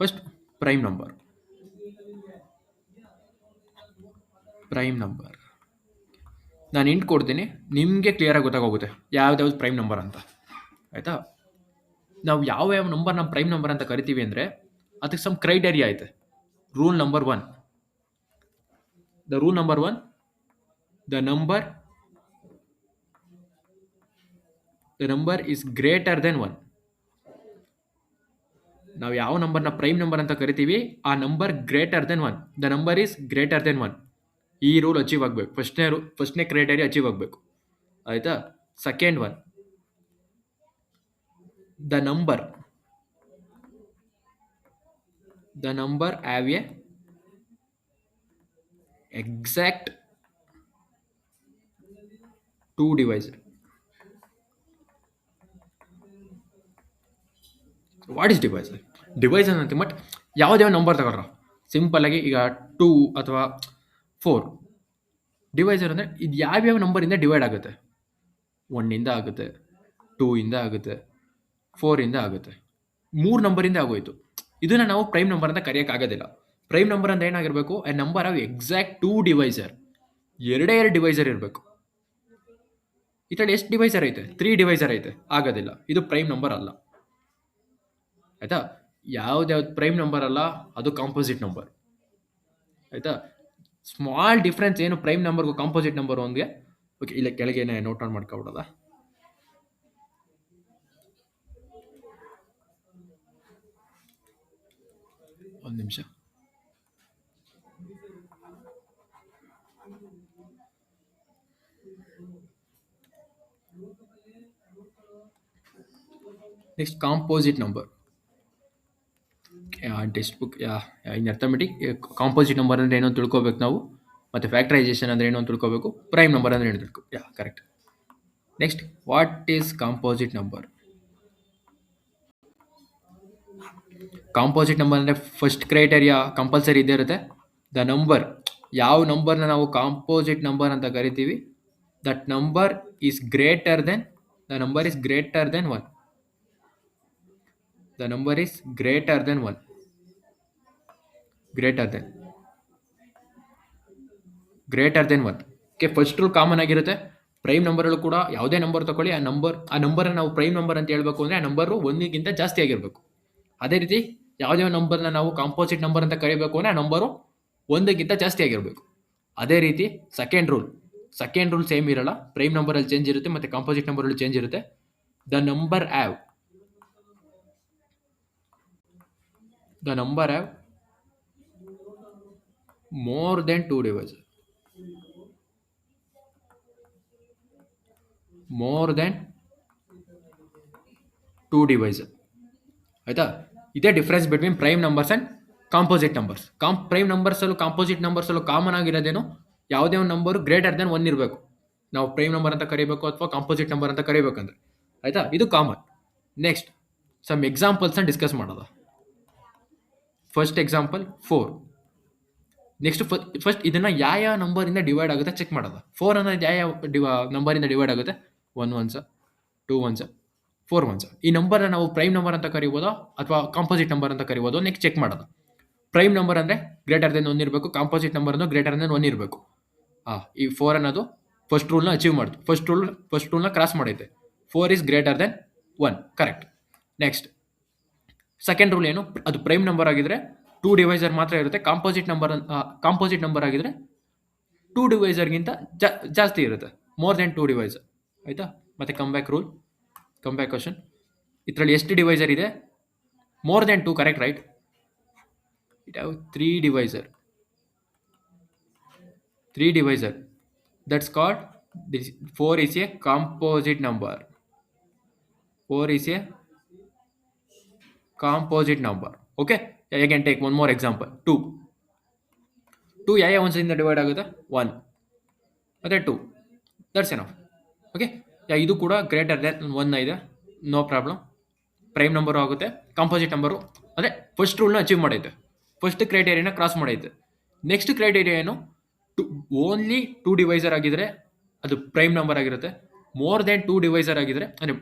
ಫಸ್ಟ್ ಪ್ರೈಮ್ ನಂಬರ್ ನಾನು ಇಂಟ್ ಕೊಡ್ತೀನಿ, ನಿಮಗೆ ಕ್ಲಿಯರಾಗಿ ಗೊತ್ತಾಗೋಗುತ್ತೆ ಯಾವ್ದಾವ್ದು ಪ್ರೈಮ್ ನಂಬರ್ ಅಂತ, ಆಯಿತಾ. ನಾವು ಯಾವ ನಂಬರ್ ನಮ್ಮ ಪ್ರೈಮ್ ನಂಬರ್ ಅಂತ ಕರಿತೀವಿ ಅಂದರೆ ಅದಕ್ಕೆ ಸಮ್ ಕ್ರೈಟೇರಿಯಾ ಐತೆ. Rule number 1, the number is greater than 1. ನಾವು ಯಾವ ನಂಬರ್ನ ಪ್ರೈಮ್ ನಂಬರ್ ಅಂತ ಕರಿತೀವಿ ಆ number greater than 1, the number is greater than 1. ಈ ರೂಲ್ ಅಚೀವ್ ಆಗಬೇಕು. ಫಸ್ಟ್ನೇ ಕ್ರೈಟೇರಿಯಾ ಅಚೀವ್ ಆಗಬೇಕು, ಆಯಿತಾ. Second one, the number have A exact 2 divisor. What is divisor ಅಂತ ಬಟ್ ಯಾವುದೇ ನಂಬರ್ ತಗೊಳ್ರ, ಸಿಂಪಲ್ಲಾಗಿ ಈಗ 2 ಅಥವಾ 4 ಡಿವೈಸರ್ ಅಂದರೆ ಇದು ಯಾವ್ಯಾವ ನಂಬರಿಂದ ಡಿವೈಡ್ ಆಗುತ್ತೆ. 1 ಆಗುತ್ತೆ, 2 ಆಗುತ್ತೆ, 4 ಆಗುತ್ತೆ, 3 ನಂಬರಿಂದ ಆಗೋಯ್ತು. ಇದನ್ನು ನಾವು ಪ್ರೈಮ್ ನಂಬರ್ ಅಂತ ಕರೆಯೋಕ್ಕಾಗೋದಿಲ್ಲ. ಪ್ರೈಮ್ ನಂಬರ್ ಅಂತ ಏನಾಗಿರಬೇಕು, A number of exact 2 divisor. 2 divisor ಇರಬೇಕು. ಇದರಲ್ಲಿ ಎಷ್ಟು ಡಿವೈಸರ್ ಐತೆ? 3 ಡಿವೈಸರ್ ಐತೆ, ಆಗೋದಿಲ್ಲ. ಇದು ಪ್ರೈಮ್ ನಂಬರ್ ಅಲ್ಲ, ಆಯಿತಾ. ಯಾವ್ದ್ಯಾವ್ದು ಪ್ರೈಮ್ ನಂಬರ್ ಅಲ್ಲ ಅದು ಕಾಂಪೋಸಿಟ್ ನಂಬರ್, ಆಯಿತಾ. ಸ್ಮಾಲ್ ಡಿಫ್ರೆನ್ಸ್ ಏನು ಪ್ರೈಮ್ ನಂಬರ್ಗೂ ಕಾಂಪೋಸಿಟ್ ನಂಬರ್ ಒಂದಿಗೆ. ಓಕೆ, ಇಲ್ಲ ಕೆಳಗೇನೆ ನೋಟ್ ಆನ್ ಮಾಡ್ಕೊಬಿಡೋದ. ಒಂದು ನಿಮಿಷ. Next composite number. Text book in arithmetic composite number ಅಂದರೆ ಏನೋ ತಿಳ್ಕೊಬೇಕು ನಾವು, ಮತ್ತು ಫ್ಯಾಕ್ಟರೈಸೇಷನ್ ಅಂದರೆ ಏನೋ ತಿಳ್ಕೊಬೇಕು, ಪ್ರೈಮ್ ನಂಬರ್ ಅಂದರೆ ಏನು ತಿಳ್ಕೊ. Correct. Next what is composite number. Composite number ಅಂದರೆ ಫಸ್ಟ್ ಕ್ರೈಟೇರಿಯಾ ಕಂಪಲ್ಸರಿ ಇದ್ದೇ ಇರುತ್ತೆ. ದ ನಂಬರ್, ಯಾವ ನಂಬರ್ನ ನಾವು ಕಾಂಪೋಸಿಟ್ ನಂಬರ್ ಅಂತ ಕರಿತೀವಿ, that number is greater than 1. The number is greater than 1. Okay, first rule common ಆಗಿರುತ್ತೆ. ಪ್ರೈಮ್ ನಂಬರ್ಗಳು ಕೂಡ ಯಾವುದೇ ನಂಬರ್ ತಗೊಳ್ಳಿ, ಆ ನಂಬರ್ ನಾವು ಪ್ರೈಮ್ ನಂಬರ್ ಅಂತ ಹೇಳ್ಬೇಕು ಅಂದರೆ ಆ ನಂಬರು 1ಗಿಂತ ಜಾಸ್ತಿ ಆಗಿರಬೇಕು. ಅದೇ ರೀತಿ ಯಾವುದೇ ನಂಬರ್ನ ನಾವು ಕಾಂಪೋಸಿಟ್ ನಂಬರ್ ಅಂತ ಕರಿಬೇಕು ಅಂದರೆ ಆ ನಂಬರು 1ಗಿಂತ ಜಾಸ್ತಿ ಆಗಿರಬೇಕು. ಅದೇ ರೀತಿ ಸೆಕೆಂಡ್ ರೂಲ್ ಸೇಮ್ ಇರಲ್ಲ. ಪ್ರೈಮ್ ನಂಬರಲ್ಲಿ ಚೇಂಜ್ ಇರುತ್ತೆ ಮತ್ತು ಕಾಂಪೋಸಿಟ್ ನಂಬರಲ್ಲಿ ಚೇಂಜ್ ಇರುತ್ತೆ. The number have more than 2 divisor. ಆಯಿತಾ. ಇದೇ difference between prime numbers and composite numbers. Prime ನಂಬರ್ಸಲ್ಲೂ ಕಾಂಪೋಸಿಟ್ ನಂಬರ್ಸಲ್ಲೂ ಕಾಮನ್ ಆಗಿರೋದೇನು, ಯಾವುದೇ ಒಂದು ನಂಬರು ಗ್ರೇಟರ್ ದೆನ್ 1 ಇರಬೇಕು. ನಾವು ಪ್ರೈಮ್ ನಂಬರ್ ಅಂತ ಕರಿಬೇಕು ಅಥವಾ ಕಾಂಪೋಸಿಟ್ ನಂಬರ್ ಅಂತ ಕರಿಬೇಕಂದ್ರೆ, ಆಯ್ತಾ, ಇದು ಕಾಮನ್. ನೆಕ್ಸ್ಟ್ ಸಮ್ ಎಕ್ಸಾಂಪಲ್ಸ್ನ ಡಿಸ್ಕಸ್ ಮಾಡೋದ. First example 4. ನೆಕ್ಸ್ಟ್ ಫಸ್ಟ್ ಇದನ್ನ ಯಾವ ನಂಬರಿಂದ ಡಿವೈಡ್ ಆಗುತ್ತೆ ಚೆಕ್ ಮಾಡೋದು. 4 ಅನ್ನೋದು ಯಾವ ನಂಬರಿಂದ ಡಿವೈಡ್ ಆಗುತ್ತೆ? 1 1s, 2 1s, 4 1s. ಈ ನಂಬರ್ನ ನಾವು ಪ್ರೈಮ್ ನಂಬರ್ ಅಂತ ಕರಿಬೋದೋ ಅಥವಾ ಕಾಂಪೋಸಿಟ್ ನಂಬರ್ ಅಂತ ಕರಿಬೋದೋ ನೆಕ್ಸ್ಟ್ ಚೆಕ್ ಮಾಡೋದು. ಪ್ರೈಮ್ ನಂಬರ್ ಅಂದರೆ ಗ್ರೇಟರ್ ದೆನ್ 1 ಇರಬೇಕು, ಕಾಂಪೋಸಿಟ್ ನಂಬರ್ ಅಂದರೆ ಗ್ರೇಟರ್ ದೆನ್ 1 ಇರಬೇಕು. ಈ 4 ಅನ್ನೋದು ಫಸ್ಟ್ ರೂಲ್ನ ಅಚೀವ್ ಮಾಡ್ತು, ಫಸ್ಟ್ ರೂಲ್ನ ಕ್ರಾಸ್ ಮಾಡೈತೆ. 4 is greater than 1, correct. Next second rule ಏನು? ಅದು ಪ್ರೈಮ್ ನಂಬರ್ ಆಗಿದ್ರೆ 2 ಡಿವೈಸರ್ ಮಾತ್ರ ಇರುತ್ತೆ. ಕಾಂಪೋಸಿಟ್ ನಂಬರ್ ಆಗಿದ್ರೆ 2 ಡಿವೈಸರ್ಗಿಂತ ಜಾಸ್ತಿ ಇರುತ್ತೆ, ಮೋರ್ ದೆನ್ 2 ಡಿವೈಸರ್, ಆಯ್ತಾ. ಮತ್ತೆ ಕಮ್ ಬ್ಯಾಕ್ ಕ್ವಶನ್. ಇದರಲ್ಲಿ ಎಷ್ಟು ಡಿವೈಸರ್ ಇದೆ? More than 2, correct, right. It have 3 divisor. That's called 4 is a composite number. 4 is a composite number. Okay, I can take one more example. 2 ಯಾವ ಒಂದ್ಸದಿಂದ divide ಆಗುತ್ತೆ? 1 ಮತ್ತೆ 2. That's enough. Okay, ಇದು ಕೂಡ greater than 1 ಇದೆ, no problem. Prime number ಆಗುತ್ತೆ. Composite number ಅಂದರೆ first ರೂಲ್ನ achieve ಮಾಡೈತೆ, ಫಸ್ಟ್ ಕ್ರೈಟೇರಿಯಾನ ಕ್ರಾಸ್ ಮಾಡೈತೆ. ನೆಕ್ಸ್ಟ್ ಕ್ರೈಟೇರಿಯಾ ಏನು? ಓನ್ಲಿ 2 ಡಿವೈಸರ್ ಆಗಿದ್ರೆ ಅದು ಪ್ರೈಮ್ ನಂಬರ್ ಆಗಿರುತ್ತೆ. ಮೋರ್ ದೆನ್ 2 ಡಿವೈಸರ್ ಆಗಿದ್ರೆ ಅಂದರೆ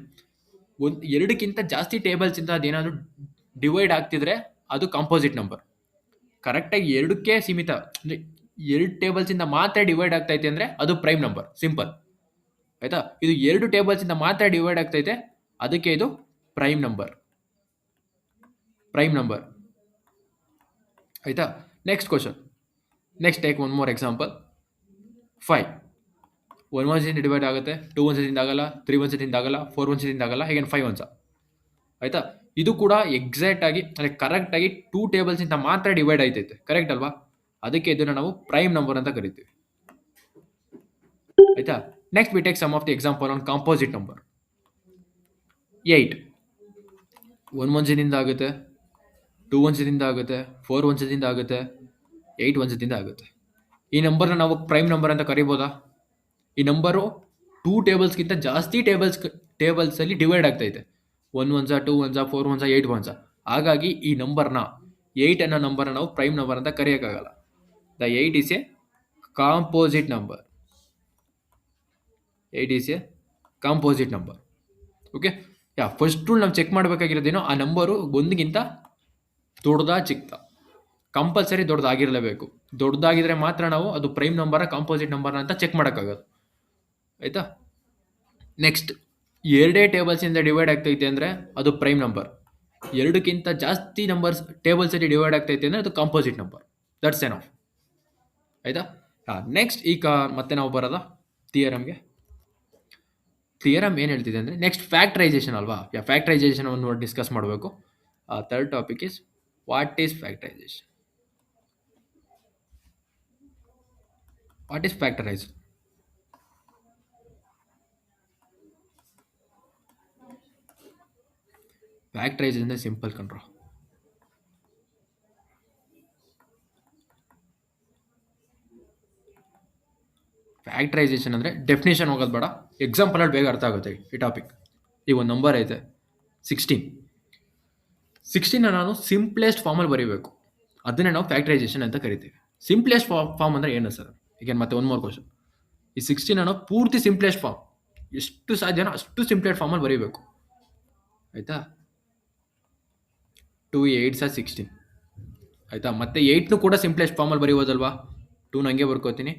ಎರಡಕ್ಕಿಂತ ಜಾಸ್ತಿ ಟೇಬಲ್ಸ್ ಇಂದ ಅದೇನಾದರೂ ಡಿವೈಡ್ ಆಗ್ತಿದ್ರೆ ಅದು ಕಾಂಪೋಸಿಟ್ ನಂಬರ್. ಕರೆಕ್ಟಾಗಿ ಎರಡಕ್ಕೆ ಸೀಮಿತ, ಅಂದರೆ 2 ಟೇಬಲ್ಸಿಂದ ಮಾತ್ರ ಡಿವೈಡ್ ಆಗ್ತೈತೆ ಅಂದರೆ ಅದು ಪ್ರೈಮ್ ನಂಬರ್, ಸಿಂಪಲ್, ಆಯಿತಾ. ಇದು 2 ಟೇಬಲ್ಸಿಂದ ಮಾತ್ರ ಡಿವೈಡ್ ಆಗ್ತೈತೆ, ಅದಕ್ಕೆ ಇದು ಪ್ರೈಮ್ ನಂಬರ್, ಆಯಿತಾ. Next question. Next take one more example. 5 1 1 divide ಆಗುತ್ತೆ, 2 1 ಆಗಲ್ಲ, 3 1 ಆಗಲ್ಲ, 4 1 ಆಗಲ್ಲ, ಹೀಗೆ 5 1, ಆಯಿತಾ. ಇದು ಕೂಡ ಎಕ್ಸಾಕ್ಟ್ ಆಗಿ ಅಂದರೆ ಕರೆಕ್ಟಾಗಿ 2 ಟೇಬಲ್ಸಿಂದ ಮಾತ್ರ ಡಿವೈಡ್ ಆಯ್ತೈತೆ, ಕರೆಕ್ಟ್ ಅಲ್ವಾ. ಅದಕ್ಕೆ ಇದನ್ನು ನಾವು ಪ್ರೈಮ್ ನಂಬರ್ ಅಂತ ಕರಿತೀವಿ, ಆಯಿತಾ. Next we take some of the example on composite number. 8 1 1 ಆಗುತ್ತೆ, 2 1 ಆಗುತ್ತೆ, 4 1 ಆಗುತ್ತೆ, 8 1 ಆಗುತ್ತೆ. ಈ ನಂಬರ್ನ ನಾವು ಪ್ರೈಮ್ ನಂಬರ್ ಅಂತ ಕರಿಬೋದಾ? ಈ ನಂಬರು 2 ಟೇಬಲ್ಸ್ಗಿಂತ ಜಾಸ್ತಿ ಟೇಬಲ್ಸಲ್ಲಿ ಡಿವೈಡ್ ಆಗ್ತೈತೆ. 1 1, 2 1, 4 1, 8 1. ಹಾಗಾಗಿ ಈ ನಂಬರ್ನ 8 ಅನ್ನೋ ನಂಬರ್ನ ನಾವು ಪ್ರೈಮ್ ನಂಬರ್ ಅಂತ ಕರೆಯೋಕ್ಕಾಗಲ್ಲ. The 8 is a composite number. 8 is a composite number. Okay, first rule ನಾವು ಚೆಕ್ ಮಾಡಬೇಕಾಗಿರೋದೇನೋ ಆ ನಂಬರು ಒಂದಿಗಿಂತ ದೊಡ್ಡದಾ ಚಿಕ್ಕದ, ಕಂಪಲ್ಸರಿ ದೊಡ್ಡದಾಗಿರಲೇಬೇಕು. ದೊಡ್ಡದಾಗಿದ್ರೆ ಮಾತ್ರ ನಾವು ಅದು ಪ್ರೈಮ್ ನಂಬರ ಕಾಂಪೋಸಿಟ್ ನಂಬರ್ ಅಂತ ಚೆಕ್ ಮಾಡೋಕ್ಕಾಗೋದು, ಆಯಿತಾ. ನೆಕ್ಸ್ಟ್ 2 ಟೇಬಲ್ಸಿಂದ ಡಿವೈಡ್ ಆಗ್ತೈತೆ ಅಂದರೆ ಅದು ಪ್ರೈಮ್ ನಂಬರ್. 2ಕ್ಕಿಂತ ಜಾಸ್ತಿ ಟೇಬಲ್ಸಲ್ಲಿ ಡಿವೈಡ್ ಆಗ್ತೈತೆ ಅಂದರೆ ಅದು ಕಾಂಪೋಸಿಟ್ ನಂಬರ್. ದಟ್ಸ್ ಎನಫ್, ಆಯಿತಾ. ನೆಕ್ಸ್ಟ್ ಈಗ ಮತ್ತೆ ನಾವು ಬರೋದ ಥಿಯರಮ್ಗೆ. ಥಿಯರಮ್ ಏನು ಹೇಳ್ತಿದೆ ಅಂದರೆ ನೆಕ್ಸ್ಟ್ ಫ್ಯಾಕ್ಟರೈಸೇಷನ್ ಅಲ್ವಾ. ಫ್ಯಾಕ್ಟರೈಸೇಷನ್ ಒಂದು ಡಿಸ್ಕಸ್ ಮಾಡಬೇಕು. Third topic is what is factorisation. What is factorise? Factorisation ಅಂದರೆ ಸಿಂಪಲ್ ಕಂಡ್ರೋ. ಫ್ಯಾಕ್ಟರೈಸೇಷನ್ ಅಂದರೆ ಡೆಫಿನೇಷನ್ ಹೋಗೋದು ಬೇಡ, ಎಕ್ಸಾಂಪಲಲ್ಲಿ ಬೇಗ ಅರ್ಥ ಆಗುತ್ತೆ ಈ ಟಾಪಿಕ್. ಈ ಒಂದು ನಂಬರ್ ಐತೆ 16 ನಾನು ಸಿಂಪ್ಲೆಸ್ಟ್ ಫಾರ್ಮಲ್ಲಿ ಬರೀಬೇಕು, ಅದನ್ನೇ ನಾವು ಫ್ಯಾಕ್ಟರೈಸೇಷನ್ ಅಂತ ಕರಿತೀವಿ. ಸಿಂಪ್ಲೆಸ್ಟ್ ಫಾರ್ಮ್ ಅಂದರೆ ಏನು ಸರ್? ಈಗ ಮತ್ತೆ ಒಂದು ಮೋರ್ ಕ್ವಶನ್. ಈ 16 ನಾನು ಪೂರ್ತಿ ಸಿಂಪ್ಲೆಸ್ಟ್ ಫಾರ್ಮ್, ಎಷ್ಟು ಸಾಧ್ಯನೋ ಅಷ್ಟು ಸಿಂಪ್ಲೆಸ್ಟ್ ಫಾರ್ಮಲ್ಲಿ ಬರೀಬೇಕು, ಆಯಿತಾ. 2 8s 16, ಆಯಿತಾ. ಮತ್ತು 8ನೂ ಕೂಡ ಸಿಂಪ್ಲೆಸ್ಟ್ ಫಾರ್ಮಲ್ಲಿ ಬರೀಬೋದಲ್ವಾ. 2 ನನಗೆ ಬರ್ಕೋತೀನಿ.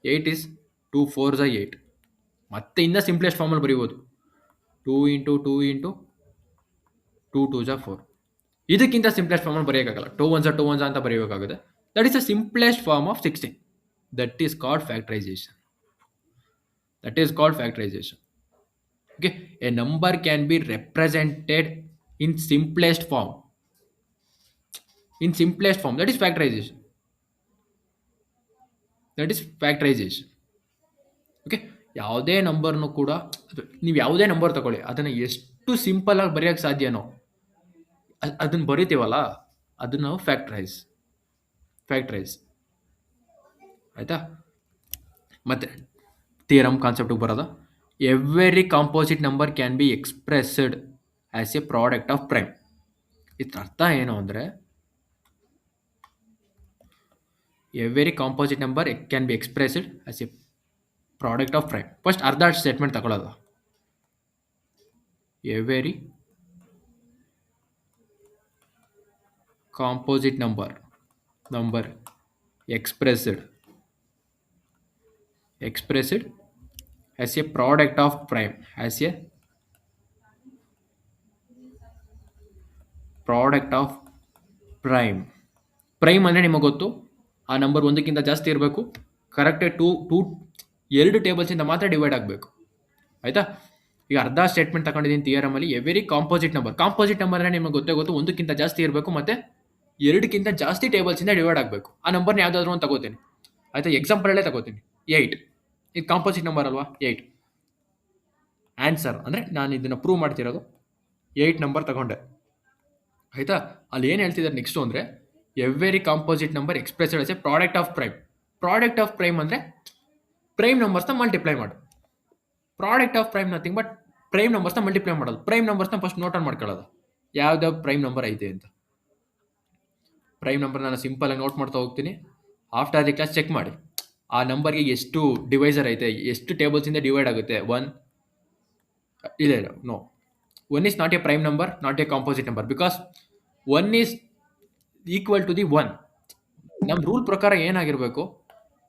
8 is 2 4s 8. ಮತ್ತೆ ಇನ್ನು ಸಿಂಪ್ಲೆಸ್ಟ್ ಫಾರ್ಮಲ್ಲಿ ಬರೀಬೋದು. 2 × 2 × 2 2s 4. ಇದಕ್ಕಿಂತ ಸಿಂಪ್ಲೆಸ್ಟ್ ಫಾರ್ಮಲ್ಲಿ ಬರೆಯೋಕ್ಕಾಗಲ್ಲ. 2 1s 2 1s ಅಂತ ಬರೆಯೋಕ್ಕಾಗುತ್ತೆ. That is the simplest form of 16. That is called factorisation. Okay, a number can be represented in simplest form. That is factorization. Okay, ಯಾವುದೇ ನಂಬರ್ನು ಕೂಡ ನೀವು ಯಾವುದೇ ನಂಬರ್ ತಗೊಳ್ಳಿ, ಅದನ್ನು ಎಷ್ಟು ಸಿಂಪಲ್ ಆಗಿ ಬರೆಯೋಕ್ಕೆ ಸಾಧ್ಯನೋ ಅದನ್ನು ಬರಿತೀವಲ್ಲ, ಅದನ್ನು ನಾವು ಫ್ಯಾಕ್ಟರೈಸ್ ಫ್ಯಾಕ್ಟ್ರೈಸ್ ಆಯಿತಾ. ಮತ್ತು ಥಿಯರಮ್ ಕಾನ್ಸೆಪ್ಟಿಗೆ ಬರೋದು. Every composite number can be expressed as A product of prime. ಇದ್ರ ಅರ್ಥ ಏನು ಅಂದರೆ every composite number can be expressed as A product of prime. First ಅರ್ಧ ಸ್ಟೇಟ್ಮೆಂಟ್ ತಗೊಳ್ಳೋದು. Every composite number expressed as a product of prime, as a product of prime. Prime ಅಂದರೆ ನಿಮಗೆ ಗೊತ್ತು, ಆ ನಂಬರ್ ಒಂದಕ್ಕಿಂತ ಜಾಸ್ತಿ ಇರಬೇಕು, ಕರೆಕ್ಟಾಗಿ ಎರಡು ಟೇಬಲ್ಸಿಂದ ಮಾತ್ರ ಡಿವೈಡ್ ಆಗಬೇಕು. ಆಯಿತಾ. ಈಗ ಅರ್ಧ ಸ್ಟೇಟ್ಮೆಂಟ್ ತಗೊಂಡಿದ್ದೀನಿ ಥಿಯರಮಲ್ಲಿ. ಎವ್ರಿ ಕಾಂಪೋಸಿಟ್ ನಂಬರ್ ಅಂದರೆ ನಿಮಗೆ ಗೊತ್ತು, ಒಂದಕ್ಕಿಂತ ಜಾಸ್ತಿ ಇರಬೇಕು ಮತ್ತು ಎರಡಕ್ಕಿಂತ ಜಾಸ್ತಿ ಟೇಬಲ್ಸಿಂದ ಡಿವೈಡ್ ಆಗಬೇಕು. ಆ ನಂಬರ್ನ ಯಾವುದಾದ್ರೂ ಒಂದು ತಗೋತೀನಿ. ಆಯಿತಾ. ಎಕ್ಸಾಂಪಲಲ್ಲೇ ತಗೋತೀನಿ 8. ಇದು ಕಾಂಪೋಸಿಟ್ ನಂಬರ್ ಅಲ್ವಾ, 8. ಆನ್ಸರ್ ಅಂದರೆ ನಾನು ಇದನ್ನು ಪ್ರೂವ್ ಮಾಡ್ತಿರೋದು 8 ನಂಬರ್ ತಗೊಂಡೆ. ಆಯಿತಾ. ಅಲ್ಲಿ ಏನು ಹೇಳ್ತಿದ್ದಾರೆ ನೆಕ್ಸ್ಟು ಅಂದರೆ every composite number expressed as a product of prime. Product of prime ಅಂದರೆ ಪ್ರೈಮ್ ನಂಬರ್ಸ್ನ ಮಲ್ಟಿಪ್ಲೈ ಮಾಡು. Product of prime nothing but prime ನಂಬರ್ಸ್ನ ಮಲ್ಟಿಪ್ಲೈ ಮಾಡೋದು. ಪ್ರೈಮ್ ನಂಬರ್ಸ್ನ ಫಸ್ಟ್ ನೋಟ್ ಆನ್ ಮಾಡ್ಕೊಳ್ಳೋದು, ಯಾವ್ದಾವ್ದು ಪ್ರೈಮ್ ನಂಬರ್ ಐತೆ ಅಂತ. ಪ್ರೈಮ್ ನಂಬರ್ ನಾನು ಸಿಂಪಲಾಗಿ ನೋಟ್ ಮಾಡ್ತಾ ಹೋಗ್ತೀನಿ. ಆಫ್ಟರ್ ದಿ ಕ್ಲಾಸ್ ಚೆಕ್ ಮಾಡಿ ಆ ನಂಬರ್ಗೆ ಎಷ್ಟು ಡಿವೈಸರ್ ಐತೆ, ಎಷ್ಟು ಟೇಬಲ್ಸಿಂದ ಡಿವೈಡ್ ಆಗುತ್ತೆ. 1 ಇದೆ, no, 1 is not a prime number, not a composite number, because 1 is equal to the 1. ನಮ್ಮ ರೂಲ್ ಪ್ರಕಾರ ಏನಾಗಿರಬೇಕು,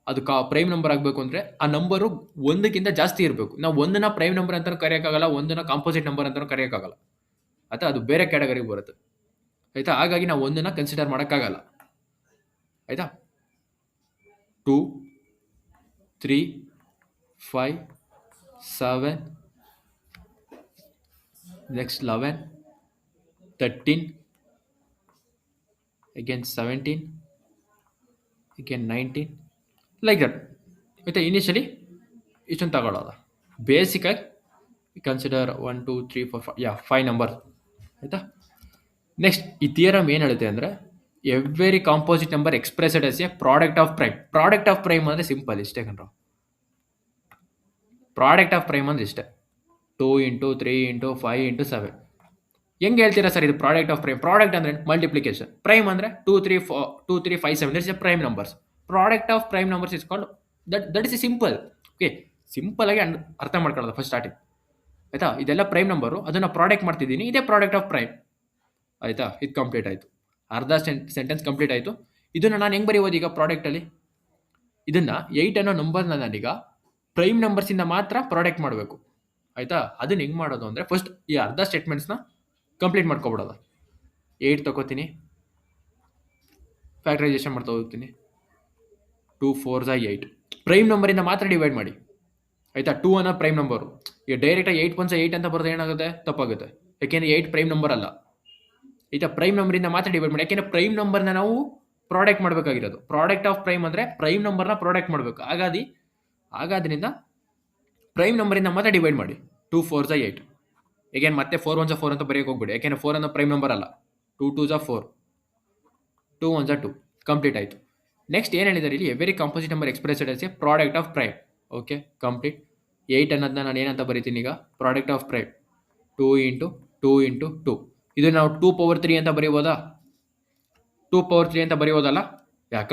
ಅದು ಪ್ರೈಮ್ ನಂಬರ್ ಆಗಬೇಕು ಅಂದರೆ ಆ ನಂಬರು ಒಂದಕ್ಕಿಂತ ಜಾಸ್ತಿ ಇರಬೇಕು. ನಾವು ಒಂದನ್ನ ಪ್ರೈಮ್ ನಂಬರ್ ಅಂತಲೂ ಕರೆಯೋಕ್ಕಾಗಲ್ಲ, ಒಂದನ್ನ ಕಾಂಪೋಸಿಟ್ ನಂಬರ್ ಅಂತಲೂ ಕರೆಯೋಕ್ಕಾಗಲ್ಲ. ಆಯಿತಾ. ಅದು ಬೇರೆ ಕ್ಯಾಟಗರಿಗೆ ಬರುತ್ತೆ. ಆಯಿತಾ. ಹಾಗಾಗಿ ನಾವು ಒಂದನ್ನು ಕನ್ಸಿಡರ್ ಮಾಡೋಕ್ಕಾಗಲ್ಲ. ಆಯಿತಾ. 2, 3, 5, 7, next 11, 13, again 17, again 19, like that. ಆಯಿತಾ. ಇನಿಷಿಯಲಿ ಇಷ್ಟೊಂದು ತಗೊಳ್ಳೋದು. ಬೇಸಿಕಾಗಿ ಕನ್ಸಿಡರ್ 1, 2, 3, 4, 5 ನಂಬರ್. ಆಯಿತಾ. ನೆಕ್ಸ್ಟ್ ಈ ಥಿಯರಮ್ ಏನು ಹೇಳುತ್ತೆ ಅಂದರೆ every composite number expressed as a product of prime. Product of prime ಅಂದರೆ ಸಿಂಪಲ್ ಇಷ್ಟೇ ಕಣ್ರು. ಪ್ರಾಡಕ್ಟ್ ಆಫ್ ಪ್ರೈಮ್ ಅಂದರೆ ಇಷ್ಟೇ, 2 × 3 × 5 × 7. ಹೆಂಗೆ ಹೇಳ್ತೀರಾ ಸರ್ ಇದು ಪ್ರಾಡಕ್ಟ್ ಆಫ್ ಪ್ರೈಮ್? ಪ್ರಾಡಕ್ಟ್ ಅಂದರೆ ಮಲ್ಟಿಪ್ಲಿಕೇಶನ್, ಪ್ರೈಮ್ ಅಂದರೆ 2, 3, 5, 7 it's a prime numbers. Product of prime numbers ಇಸ್ಕೊಂಡು that is a simple. Okay, simple ಆಗಿ ಅರ್ಥ ಮಾಡ್ಕೊಳ್ಳೋದು ಫಸ್ಟ್ ಸ್ಟಾರ್ಟಿಂಗ್. ಆಯಿತಾ. ಇದೆಲ್ಲ ಪ್ರೈಮ್ ನಂಬರು, ಅದನ್ನು ಪ್ರಾಡಕ್ಟ್ ಮಾಡ್ತಿದ್ದೀನಿ, ಇದೇ ಪ್ರಾಡಕ್ಟ್ ಆಫ್ ಪ್ರೈಮ್. ಆಯಿತಾ. ಇದು ಕಂಪ್ಲೀಟ್ ಆಯಿತು, ಅರ್ಧ ಸೆಂಟೆನ್ಸ್ ಕಂಪ್ಲೀಟ್ ಆಯಿತು. ಇದನ್ನು ನಾನು ಹೆಂಗೆ ಬರೀಬೋದು ಈಗ ಪ್ರಾಡಕ್ಟಲ್ಲಿ? ಇದನ್ನು 8 ಅನ್ನೋ ನಂಬರ್ನ ನಾನೀಗ ಪ್ರೈಮ್ ನಂಬರ್ಸಿಂದ ಮಾತ್ರ ಪ್ರಾಡಕ್ಟ್ ಮಾಡಬೇಕು. ಆಯಿತಾ. ಅದನ್ನು ಹೆಂಗೆ ಮಾಡೋದು ಅಂದರೆ ಫಸ್ಟ್ ಈ ಅರ್ಧ ಸ್ಟೇಟ್ಮೆಂಟ್ಸ್ನ ಕಂಪ್ಲೀಟ್ ಮಾಡ್ಕೊಬಿಡೋದು. 8 ತಗೋತೀನಿ, ಫ್ಯಾಕ್ಟ್ರೈಸೇಷನ್ ಮಾಡ್ತಾ ಹೋಗ್ತೀನಿ. 2 4 8. ಪ್ರೈಮ್ ನಂಬರಿಂದ ಮಾತ್ರ ಡಿವೈಡ್ ಮಾಡಿ. ಆಯಿತಾ. 2 ಅನ್ನೋ ಪ್ರೈಮ್ ನಂಬರು. ಈಗ ಡೈರೆಕ್ಟಾಗಿ 8 1 8 ಅಂತ ಬರೋದು ಏನಾಗುತ್ತೆ, ತಪ್ಪಾಗುತ್ತೆ. ಯಾಕೆಂದರೆ 8 ಪ್ರೈಮ್ ನಂಬರ್ ಅಲ್ಲ. ಆಯಿತಾ. ಪ್ರೈಮ್ ನಂಬರಿಂದ ಮಾತ್ರ ಡಿವೈಡ್ ಮಾಡಿ, ಯಾಕೆಂದರೆ ಪ್ರೈಮ್ ನಂಬರ್ನ ನಾವು ಪ್ರಾಡಕ್ಟ್ ಮಾಡಬೇಕಾಗಿರೋದು. ಪ್ರಾಡಕ್ಟ್ ಆಫ್ ಪ್ರೈಮ್ ಅಂದರೆ ಪ್ರೈಮ್ ನಂಬರ್ನ ಪ್ರಾಡಕ್ಟ್ ಮಾಡಬೇಕು. ಹಾಗಾದ್ರಿಂದ ಪ್ರೈಮ್ ನಂಬರಿಂದ ಮಾತ್ರ ಡಿವೈಡ್ ಮಾಡಿ. 2 4 8. ಏಕೆಂದ್ರೆ ಮತ್ತೆ 4 1 4 ಅಂತ ಬರೆಯೋಕೆ ಹೋಗ್ಬಿಡಿ, ಯಾಕೆಂದರೆ 4 ಅನ್ನೋ ಪ್ರೈಮ್ ನಂಬರ್ ಅಲ್ಲ. 2 2 4, 2 1 2. ಕಂಪ್ಲೀಟ್ ಆಯಿತು. ನೆಕ್ಸ್ಟ್ ಏನು ಹೇಳಿದ್ದಾರೆ ಇಲ್ಲಿ, every composite number expressed as a product of prime. Okay, complete. 8 ಅನ್ನೋದನ್ನ ನಾನು ಏನಂತ ಬರೀತೀನಿ ಈಗ, ಪ್ರಾಡಕ್ಟ್ ಆಫ್ ಪ್ರೈಮ್ 2 × 2 × 2. ಇದು ನಾವು 2 power 3 ಅಂತ ಬರೀಬೋದಾ? 2 power 3 ಅಂತ ಬರೀಬೋದಲ್ಲ?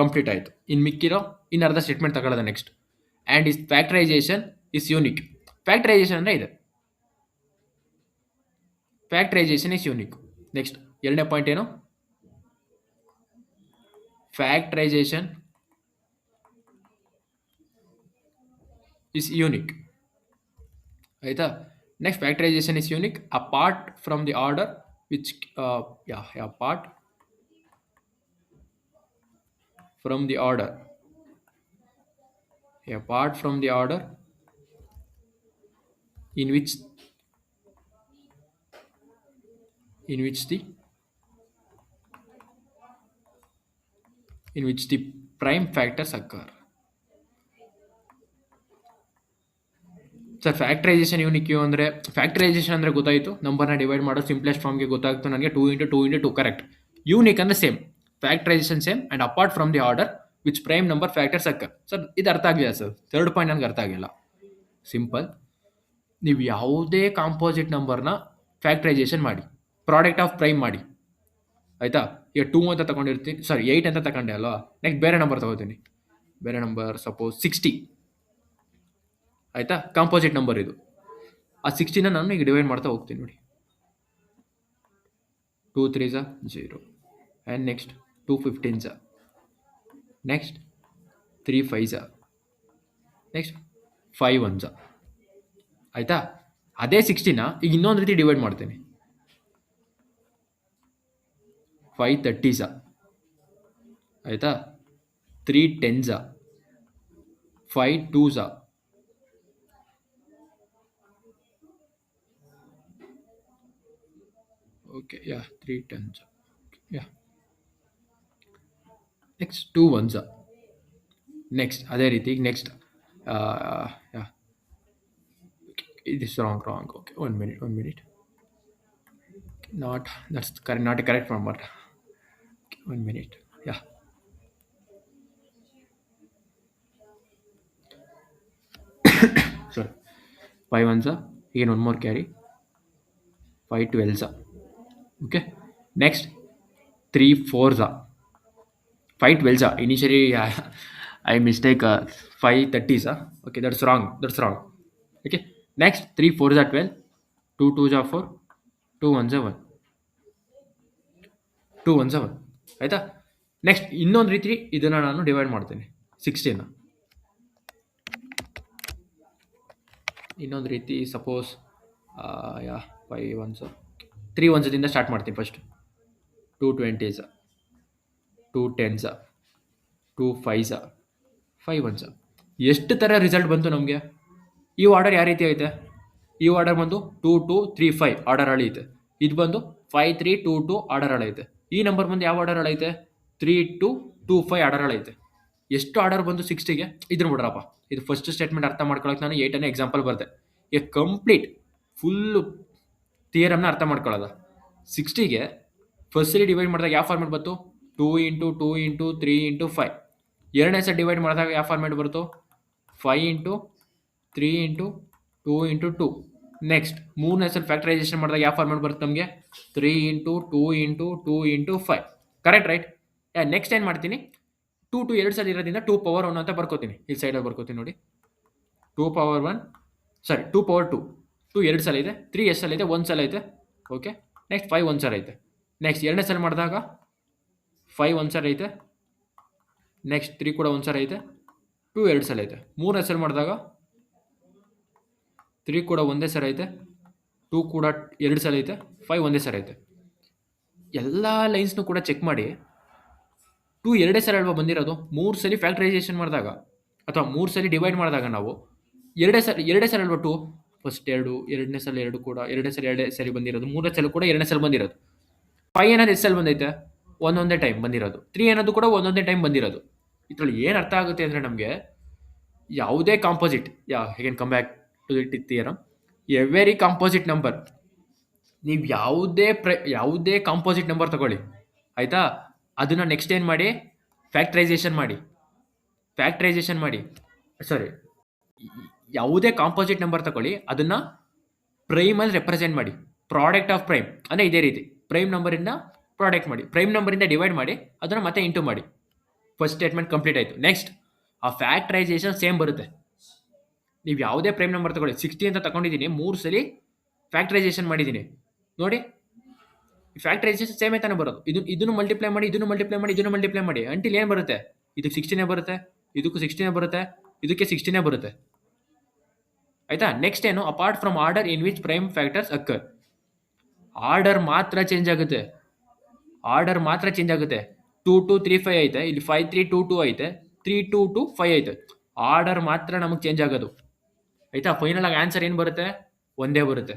ಕಂಪ್ಲೀಟ್ ಆಯಿತು. ಇನ್ನು ಮಿಕ್ಕಿರೋ ಇನ್ನು ಅರ್ಧ ಸ್ಟೇಟ್ಮೆಂಟ್ ತಗೊಳ್ಳೋದು next. And is factorisation is unique. Factorisation ಅಂದರೆ ಇದೆ, ಫ್ಯಾಕ್ಟ್ರೈಸೇಷನ್ ಇಸ್ ಯೂನಿಕ್. ನೆಕ್ಸ್ಟ್ ಎರಡನೇ ಪಾಯಿಂಟ್ ಏನು, ಫ್ಯಾಕ್ಟ್ರೈಸೇಷನ್ ಇಸ್ ಯೂನಿಕ್. ಆಯಿತಾ. Next factorisation is unique apart from the order which apart from the order in which the prime factors occur. Sir factorisation unique ಅಂದರೆ, factorisation ಅಂದರೆ ಗೊತ್ತಾಯಿತು, ನಂಬರ್ನ divide ಮಾಡೋ simplest ಫಾರ್ಮ್ಗೆ ಗೊತ್ತಾಗ್ತು ನನಗೆ. 2 × 2 × 2 ಕರೆಕ್ಟ್. ಯೂನಿಕ್ ಅಂದರೆ same, factorisation same and apart from the order which prime number factors occur. Sir ಇದು ಅರ್ಥ ಆಗಲಿಲ್ಲ ಸರ್. ಥರ್ಡ್ ಪಾಯಿಂಟ್ ನನಗೆ ಅರ್ಥ ಆಗಿಲ್ಲ. ಸಿಂಪಲ್, ನೀವು ಯಾವುದೇ ಕಾಂಪೋಸಿಟ್ ನಂಬರ್ನ ಫ್ಯಾಕ್ಟರೈಸೇಷನ್ ಮಾಡಿ, ಪ್ರಾಡಕ್ಟ್ ಆಫ್ ಪ್ರೈಮ್ ಮಾಡಿ, ಆಯಿತಾ. ಈಗ 2 ಅಂತ ತಗೊಂಡಿರ್ತೀನಿ, ಸಾರಿ 8 ಅಂತ ತಗೊಂಡೆ ಅಲ್ವಾ. ನೆಕ್ಸ್ಟ್ ಬೇರೆ ನಂಬರ್ ತಗೋತೀನಿ, ಬೇರೆ ನಂಬರ್ ಸಪೋಸ್ 60, ಆಯಿತಾ. ಕಾಂಪೋಸಿಟ್ ನಂಬರ್ ಇದು. ಆ 60ನ ನಾನು ಈಗ ಡಿವೈಡ್ ಮಾಡ್ತಾ ಹೋಗ್ತೀನಿ ನೋಡಿ. 2 3s 0 and next 2 15s, next 3 5s, next 5 1s, ಆಯಿತಾ. ಅದೇ 60ನ ಈಗ ಇನ್ನೊಂದು ರೀತಿ ಡಿವೈಡ್ ಮಾಡ್ತೀನಿ. 5 30s, ಆಯಿತಾ. 3 10s, 5 2s, okay yeah 3 10s, ಯಾ. ನೆಕ್ಸ್ಟ್ 2 1s, ನೆಕ್ಸ್ಟ್ ಅದೇ ರೀತಿ next yeah this wrong. Okay, 1 minute. Not that's correct, not a correct number. Okay, 1 minute. Yeah. Sorry. 5 1s, again one more carry. 5 12s. Okay. Next 3 4s. 5 12s. Initially I mistake 5 30s. Okay, that's wrong. Okay. Next 3 4s are 12, 2 2s are 4, 2 1s are 1, 2 1s are 1, ಆಯಿತಾ. Next ಇನ್ನೊಂದು ರೀತಿ ಇದನ್ನು ನಾನು divide ಮಾಡ್ತೀನಿ 60ನ. ಇನ್ನೊಂದು ರೀತಿ suppose ಯಾ 5 1s, 3 1sದಿಂದ start ಮಾಡ್ತೀನಿ. First 2 20s, 2 10s, 2 5s, 5 1s. ಎಷ್ಟು ಥರ ರಿಸಲ್ಟ್ ಬಂತು ನಮಗೆ. ಈ ಆರ್ಡರ್ ಯಾವ ರೀತಿ ಐತೆ, ಈ ಆರ್ಡರ್ ಬಂದು 2 2 3 5 ಆರ್ಡರ್ ಅಳೈತೆ. ಇದು ಬಂದು 5 3 2 2 ಆರ್ಡರ್ ಅಳೈತೆ. ಈ ನಂಬರ್ ಬಂದು ಯಾವ ಆರ್ಡರ್ ಅಳೈತೆ, 3 2 2 5 ಆರ್ಡರ್ ಅಳೈತೆ. ಎಷ್ಟು ಆರ್ಡರ್ ಬಂದು 60ಗೆ ಇದ್ರ ಬಿಡ್ರಪ್ಪ. ಇದು ಫಸ್ಟ್ ಸ್ಟೇಟ್ಮೆಂಟ್ ಅರ್ಥ ಮಾಡ್ಕೊಳಕ್ಕೆ ನಾನು 8ನೇ ಎಕ್ಸಾಂಪಲ್ ಬರ್ದೆ. ಈಗ ಕಂಪ್ಲೀಟ್ ಫುಲ್ಲು ಥಿಯರಮ್ನ ಅರ್ಥ ಮಾಡ್ಕೊಳ್ಳೋದ. 60ಗೆ ಫಸ್ಟಲ್ಲಿ ಡಿವೈಡ್ ಮಾಡಿದಾಗ ಯಾವ ಫಾರ್ಮೇಟ್ ಬಂತು, 2 × 2 × 3 × 5. ಎರಡನೇ ಸಲ ಡಿವೈಡ್ ಮಾಡಿದಾಗ ಯಾವ ಫಾರ್ಮೇಟ್ ಬರುತ್ತೋ, 5 × 3 × 2 × 2. ನೆಕ್ಸ್ಟ್ ಮೂರನೇ ಸಲ ಫ್ಯಾಕ್ಟರೈಸೇಷನ್ ಮಾಡಿದಾಗ ಯಾವ ಫಾರ್ಮೇಟ್ ಬರುತ್ತೆ ನಮಗೆ, 3 × 2 × 2 × 5. Correct right. ನೆಕ್ಸ್ಟ್ ಏನು ಮಾಡ್ತೀನಿ, 2 2 ಎರಡು ಸಲ ಇರೋದ್ರಿಂದ 2 ಪವರ್ 1 ಅಂತ ಬರ್ಕೋತೀನಿ. ಇಲ್ಲಿ ಸೈಡಲ್ಲಿ ಬರ್ಕೋತೀನಿ ನೋಡಿ. 2 ಪವರ್ 1, ಸಾರಿ 2 ಪವರ್ 2. 2 ಎರಡು ಸಲ ಇದೆ, 3 ಎಷ್ಟು ಸಲ ಇದೆ, 1 ಸಲ ಐತೆ. ಓಕೆ. ನೆಕ್ಸ್ಟ್ 5 1 ಸಲ ಐತೆ. ನೆಕ್ಸ್ಟ್ ಎರಡನೇ ಸಲ ಮಾಡಿದಾಗ 5 1 ಸಲ ಐತೆ. ನೆಕ್ಸ್ಟ್ 3 ಕೂಡ 1 ಸಲ ಐತೆ. 2 ಎರಡು ಸಲ ಐತೆ. ಮೂರನೇ ಸಲ ಮಾಡಿದಾಗ 3 ಕೂಡ ಒಂದೇ ಸಲ ಐತೆ. 2 ಕೂಡ 2 ಸಲ ಐತೆ. 5 ಒಂದೇ ಸಲ ಐತೆ. ಎಲ್ಲ ಲೈನ್ಸ್ನು ಕೂಡ ಚೆಕ್ ಮಾಡಿ 2 ಎರಡೇ ಸಲ ಅಲ್ವಾ ಬಂದಿರೋದು. 3 ಸಲ ಫ್ಯಾಕ್ಟರೈಸೇಷನ್ ಮಾಡಿದಾಗ ಅಥವಾ 3 ಸಲ ಡಿವೈಡ್ ಮಾಡಿದಾಗ ನಾವು ಎರಡೇ ಸಲ ಅಲ್ವಾ 2. ಫಸ್ಟ್ 2, ಎರಡನೇ ಸಲ 2 ಕೂಡ ಎರಡನೇ ಸಲ ಬಂದಿರೋದು. ಮೂರನೇ ಸಲ ಕೂಡ ಎರಡನೇ ಸಲ ಬಂದಿರೋದು. 5 ಏನಾದ್ರು ಎಷ್ಟು ಸಲ ಬಂದೈತೆ, ಒಂದೊಂದೇ ಟೈಮ್ ಬಂದಿರೋದು. 3 ಅನ್ನೋದು ಕೂಡ ಒಂದೊಂದೇ ಟೈಮ್ ಬಂದಿರೋದು. ಇದರಲ್ಲಿ ಏನು ಅರ್ಥ ಆಗುತ್ತೆ ಅಂದರೆ ನಮಗೆ ಯಾವುದೇ composite, again come back to the theorem, every composite number, ನೀವು ಯಾವುದೇ ಕಾಂಪೋಸಿಟ್ ನಂಬರ್ ತಗೊಳ್ಳಿ, ಆಯಿತಾ. ಅದನ್ನು ನೆಕ್ಸ್ಟ್ ಏನು ಮಾಡಿ, ಫ್ಯಾಕ್ಟರೈಸೇಷನ್ ಮಾಡಿ. ಸಾರಿ, ಯಾವುದೇ ಕಾಂಪೋಸಿಟ್ ನಂಬರ್ ತಗೊಳ್ಳಿ, ಅದನ್ನು ಪ್ರೈಮಲ್ಲಿ ರೆಪ್ರೆಸೆಂಟ್ ಮಾಡಿ. ಪ್ರಾಡಕ್ಟ್ ಆಫ್ ಪ್ರೈಮ್ ಅಂದರೆ ಇದೇ ರೀತಿ ಪ್ರೈಮ್ ನಂಬರಿಂದ ಪ್ರಾಡಕ್ಟ್ ಮಾಡಿ, ಪ್ರೈಮ್ ನಂಬರಿಂದ ಡಿವೈಡ್ ಮಾಡಿ, ಅದನ್ನು ಮತ್ತೆ ಇಂಟು ಮಾಡಿ. ಫಸ್ಟ್ ಸ್ಟೇಟ್ಮೆಂಟ್ ಕಂಪ್ಲೀಟ್ ಆಯಿತು. ನೆಕ್ಸ್ಟ್ ಆ ಫ್ಯಾಕ್ಟರೈಸೇಷನ್ ಸೇಮ್ ಬರುತ್ತೆ. ನೀವು ಯಾವುದೇ ಪ್ರೈಮ್ ನಂಬರ್ ತಗೊಳ್ಳಿ, 60 ಅಂತ ತಗೊಂಡಿದ್ದೀನಿ, 3 ಸಲ ಫ್ಯಾಕ್ಟರೈಸೇಷನ್ ಮಾಡಿದ್ದೀನಿ ನೋಡಿ. ಫ್ಯಾಕ್ಟರೈಸೇಷನ್ ಸೇಮೇ ತಾನೇ ಬರೋದು. ಇದನ್ನು ಮಲ್ಟಿಪ್ಲೈ ಮಾಡಿ, ಇದನ್ನು ಮಲ್ಟಿಪ್ಲೈ ಮಾಡಿ ಅಂಟಿಲ್ ಏನು ಬರುತ್ತೆ, ಇದಕ್ಕೆ 60ನೇ ಬರುತ್ತೆ, ಇದಕ್ಕೂ 60ನೇ ಬರುತ್ತೆ, ಇದಕ್ಕೆ 60ನೇ ಬರುತ್ತೆ, ಆಯಿತಾ. ನೆಕ್ಸ್ಟ್ ಏನು, apart from order in which prime factors occur. Order ಮಾತ್ರ ಚೇಂಜ್ ಆಗುತ್ತೆ. 2 2 3 5 ಐತೆ, ಇಲ್ಲಿ 5 3 2 2 ಐತೆ, 3 2 2 5 ಐತೆ. ಆರ್ಡರ್ ಮಾತ್ರ ನಮಗೆ ಚೇಂಜ್ ಆಗೋದು, ಆಯಿತಾ. ಫೈನಲ್ ಆಗಿ ಆನ್ಸರ್ ಏನು ಬರುತ್ತೆ, ಒಂದೇ ಬರುತ್ತೆ.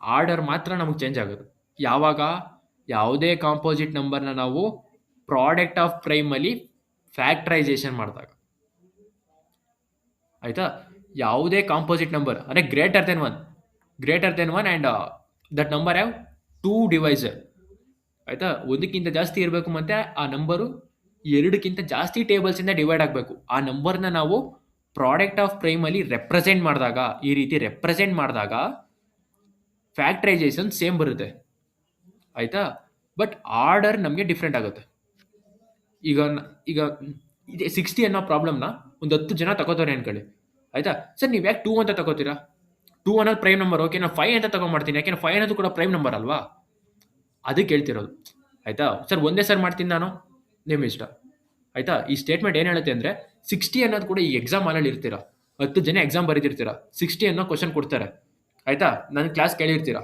ಆರ್ಡರ್ ಮಾತ್ರ ನಮಗೆ ಚೇಂಜ್ ಆಗೋದು. ಯಾವಾಗ, ಯಾವುದೇ ಕಾಂಪೋಸಿಟ್ ನಂಬರ್ನ ನಾವು ಪ್ರಾಡಕ್ಟ್ ಆಫ್ ಪ್ರೈಮಲ್ಲಿ ಫ್ಯಾಕ್ಟರೈಸೇಷನ್ ಮಾಡಿದಾಗ, ಆಯಿತಾ. ಯಾವುದೇ ಕಾಂಪೋಸಿಟ್ ನಂಬರ್ ಅಂದರೆ greater then one and that number have 2 divisor, ಆಯ್ತಾ? ಒಂದಕ್ಕಿಂತ ಜಾಸ್ತಿ ಇರಬೇಕು ಮತ್ತೆ ಆ ನಂಬರು ಎರಡಕ್ಕಿಂತ ಜಾಸ್ತಿ ಟೇಬಲ್ಸಿಂದ ಡಿವೈಡ್ ಆಗಬೇಕು. ಆ ನಂಬರ್ನ ನಾವು ಪ್ರಾಡಕ್ಟ್ ಆಫ್ ಪ್ರೈಮಲ್ಲಿ ರೆಪ್ರೆಸೆಂಟ್ ಮಾಡಿದಾಗ, ಈ ರೀತಿ ರೆಪ್ರೆಸೆಂಟ್ ಮಾಡಿದಾಗ ಫ್ಯಾಕ್ಟರೈಸೇಷನ್ ಸೇಮ್ ಬರುತ್ತೆ. ಆಯ್ತಾ? ಬಟ್ ಆರ್ಡರ್ ನಮಗೆ ಡಿಫ್ರೆಂಟ್ ಆಗುತ್ತೆ. ಈಗ ಈಗ 60 ಅನ್ನೋ ಪ್ರಾಬ್ಲಮ್ನ ಒಂದು 10 ಜನ ತಗೋತಾರೆ ಅನ್ಕೊಳ್ಳಿ. ಆಯ್ತಾ? ಸರ್ ನೀವು ಯಾಕೆ 2 ಅಂತ ತಗೋತೀರಾ? 2 ಅನ್ನೋದು ಪ್ರೈಮ್ ನಂಬರ್. ಓಕೆ, ನಾನು 5 ಅಂತ ತಗೊಂಡ್ಬಿಡ್ತೀನಿ. ಯಾಕೆಂದ್ರೆ 5 ಅನ್ನೋದು ಕೂಡ ಪ್ರೈಮ್ ನಂಬರ್ ಅಲ್ವಾ? ಅದಕ್ಕೆ ಹೇಳ್ತಿರೋದು. ಆಯ್ತಾ? ಸರ್ ಒಂದೇ ಸರ್ ಮಾಡ್ತೀನಿ ನಾನು, ನಿಮ್ಮ ಇಷ್ಟ. ಆಯ್ತಾ? ಈ ಸ್ಟೇಟ್ಮೆಂಟ್ ಏನು ಹೇಳುತ್ತೆ ಅಂದರೆ 60 ಅನ್ನೋದು ಕೂಡ ಈ ಎಕ್ಸಾಮ್ ಹಾಲಲ್ಲಿ ಇರ್ತೀರಾ, 10 ಜನ ಎಕ್ಸಾಮ್ ಬರೀತಿರ್ತೀರಾ, 60 ಅನ್ನೋ ಕ್ವಶನ್ ಕೊಡ್ತಾರೆ. ಆಯ್ತಾ? ನನ್ನ ಕ್ಲಾಸ್ ಕೇಳಿರ್ತೀರಾ,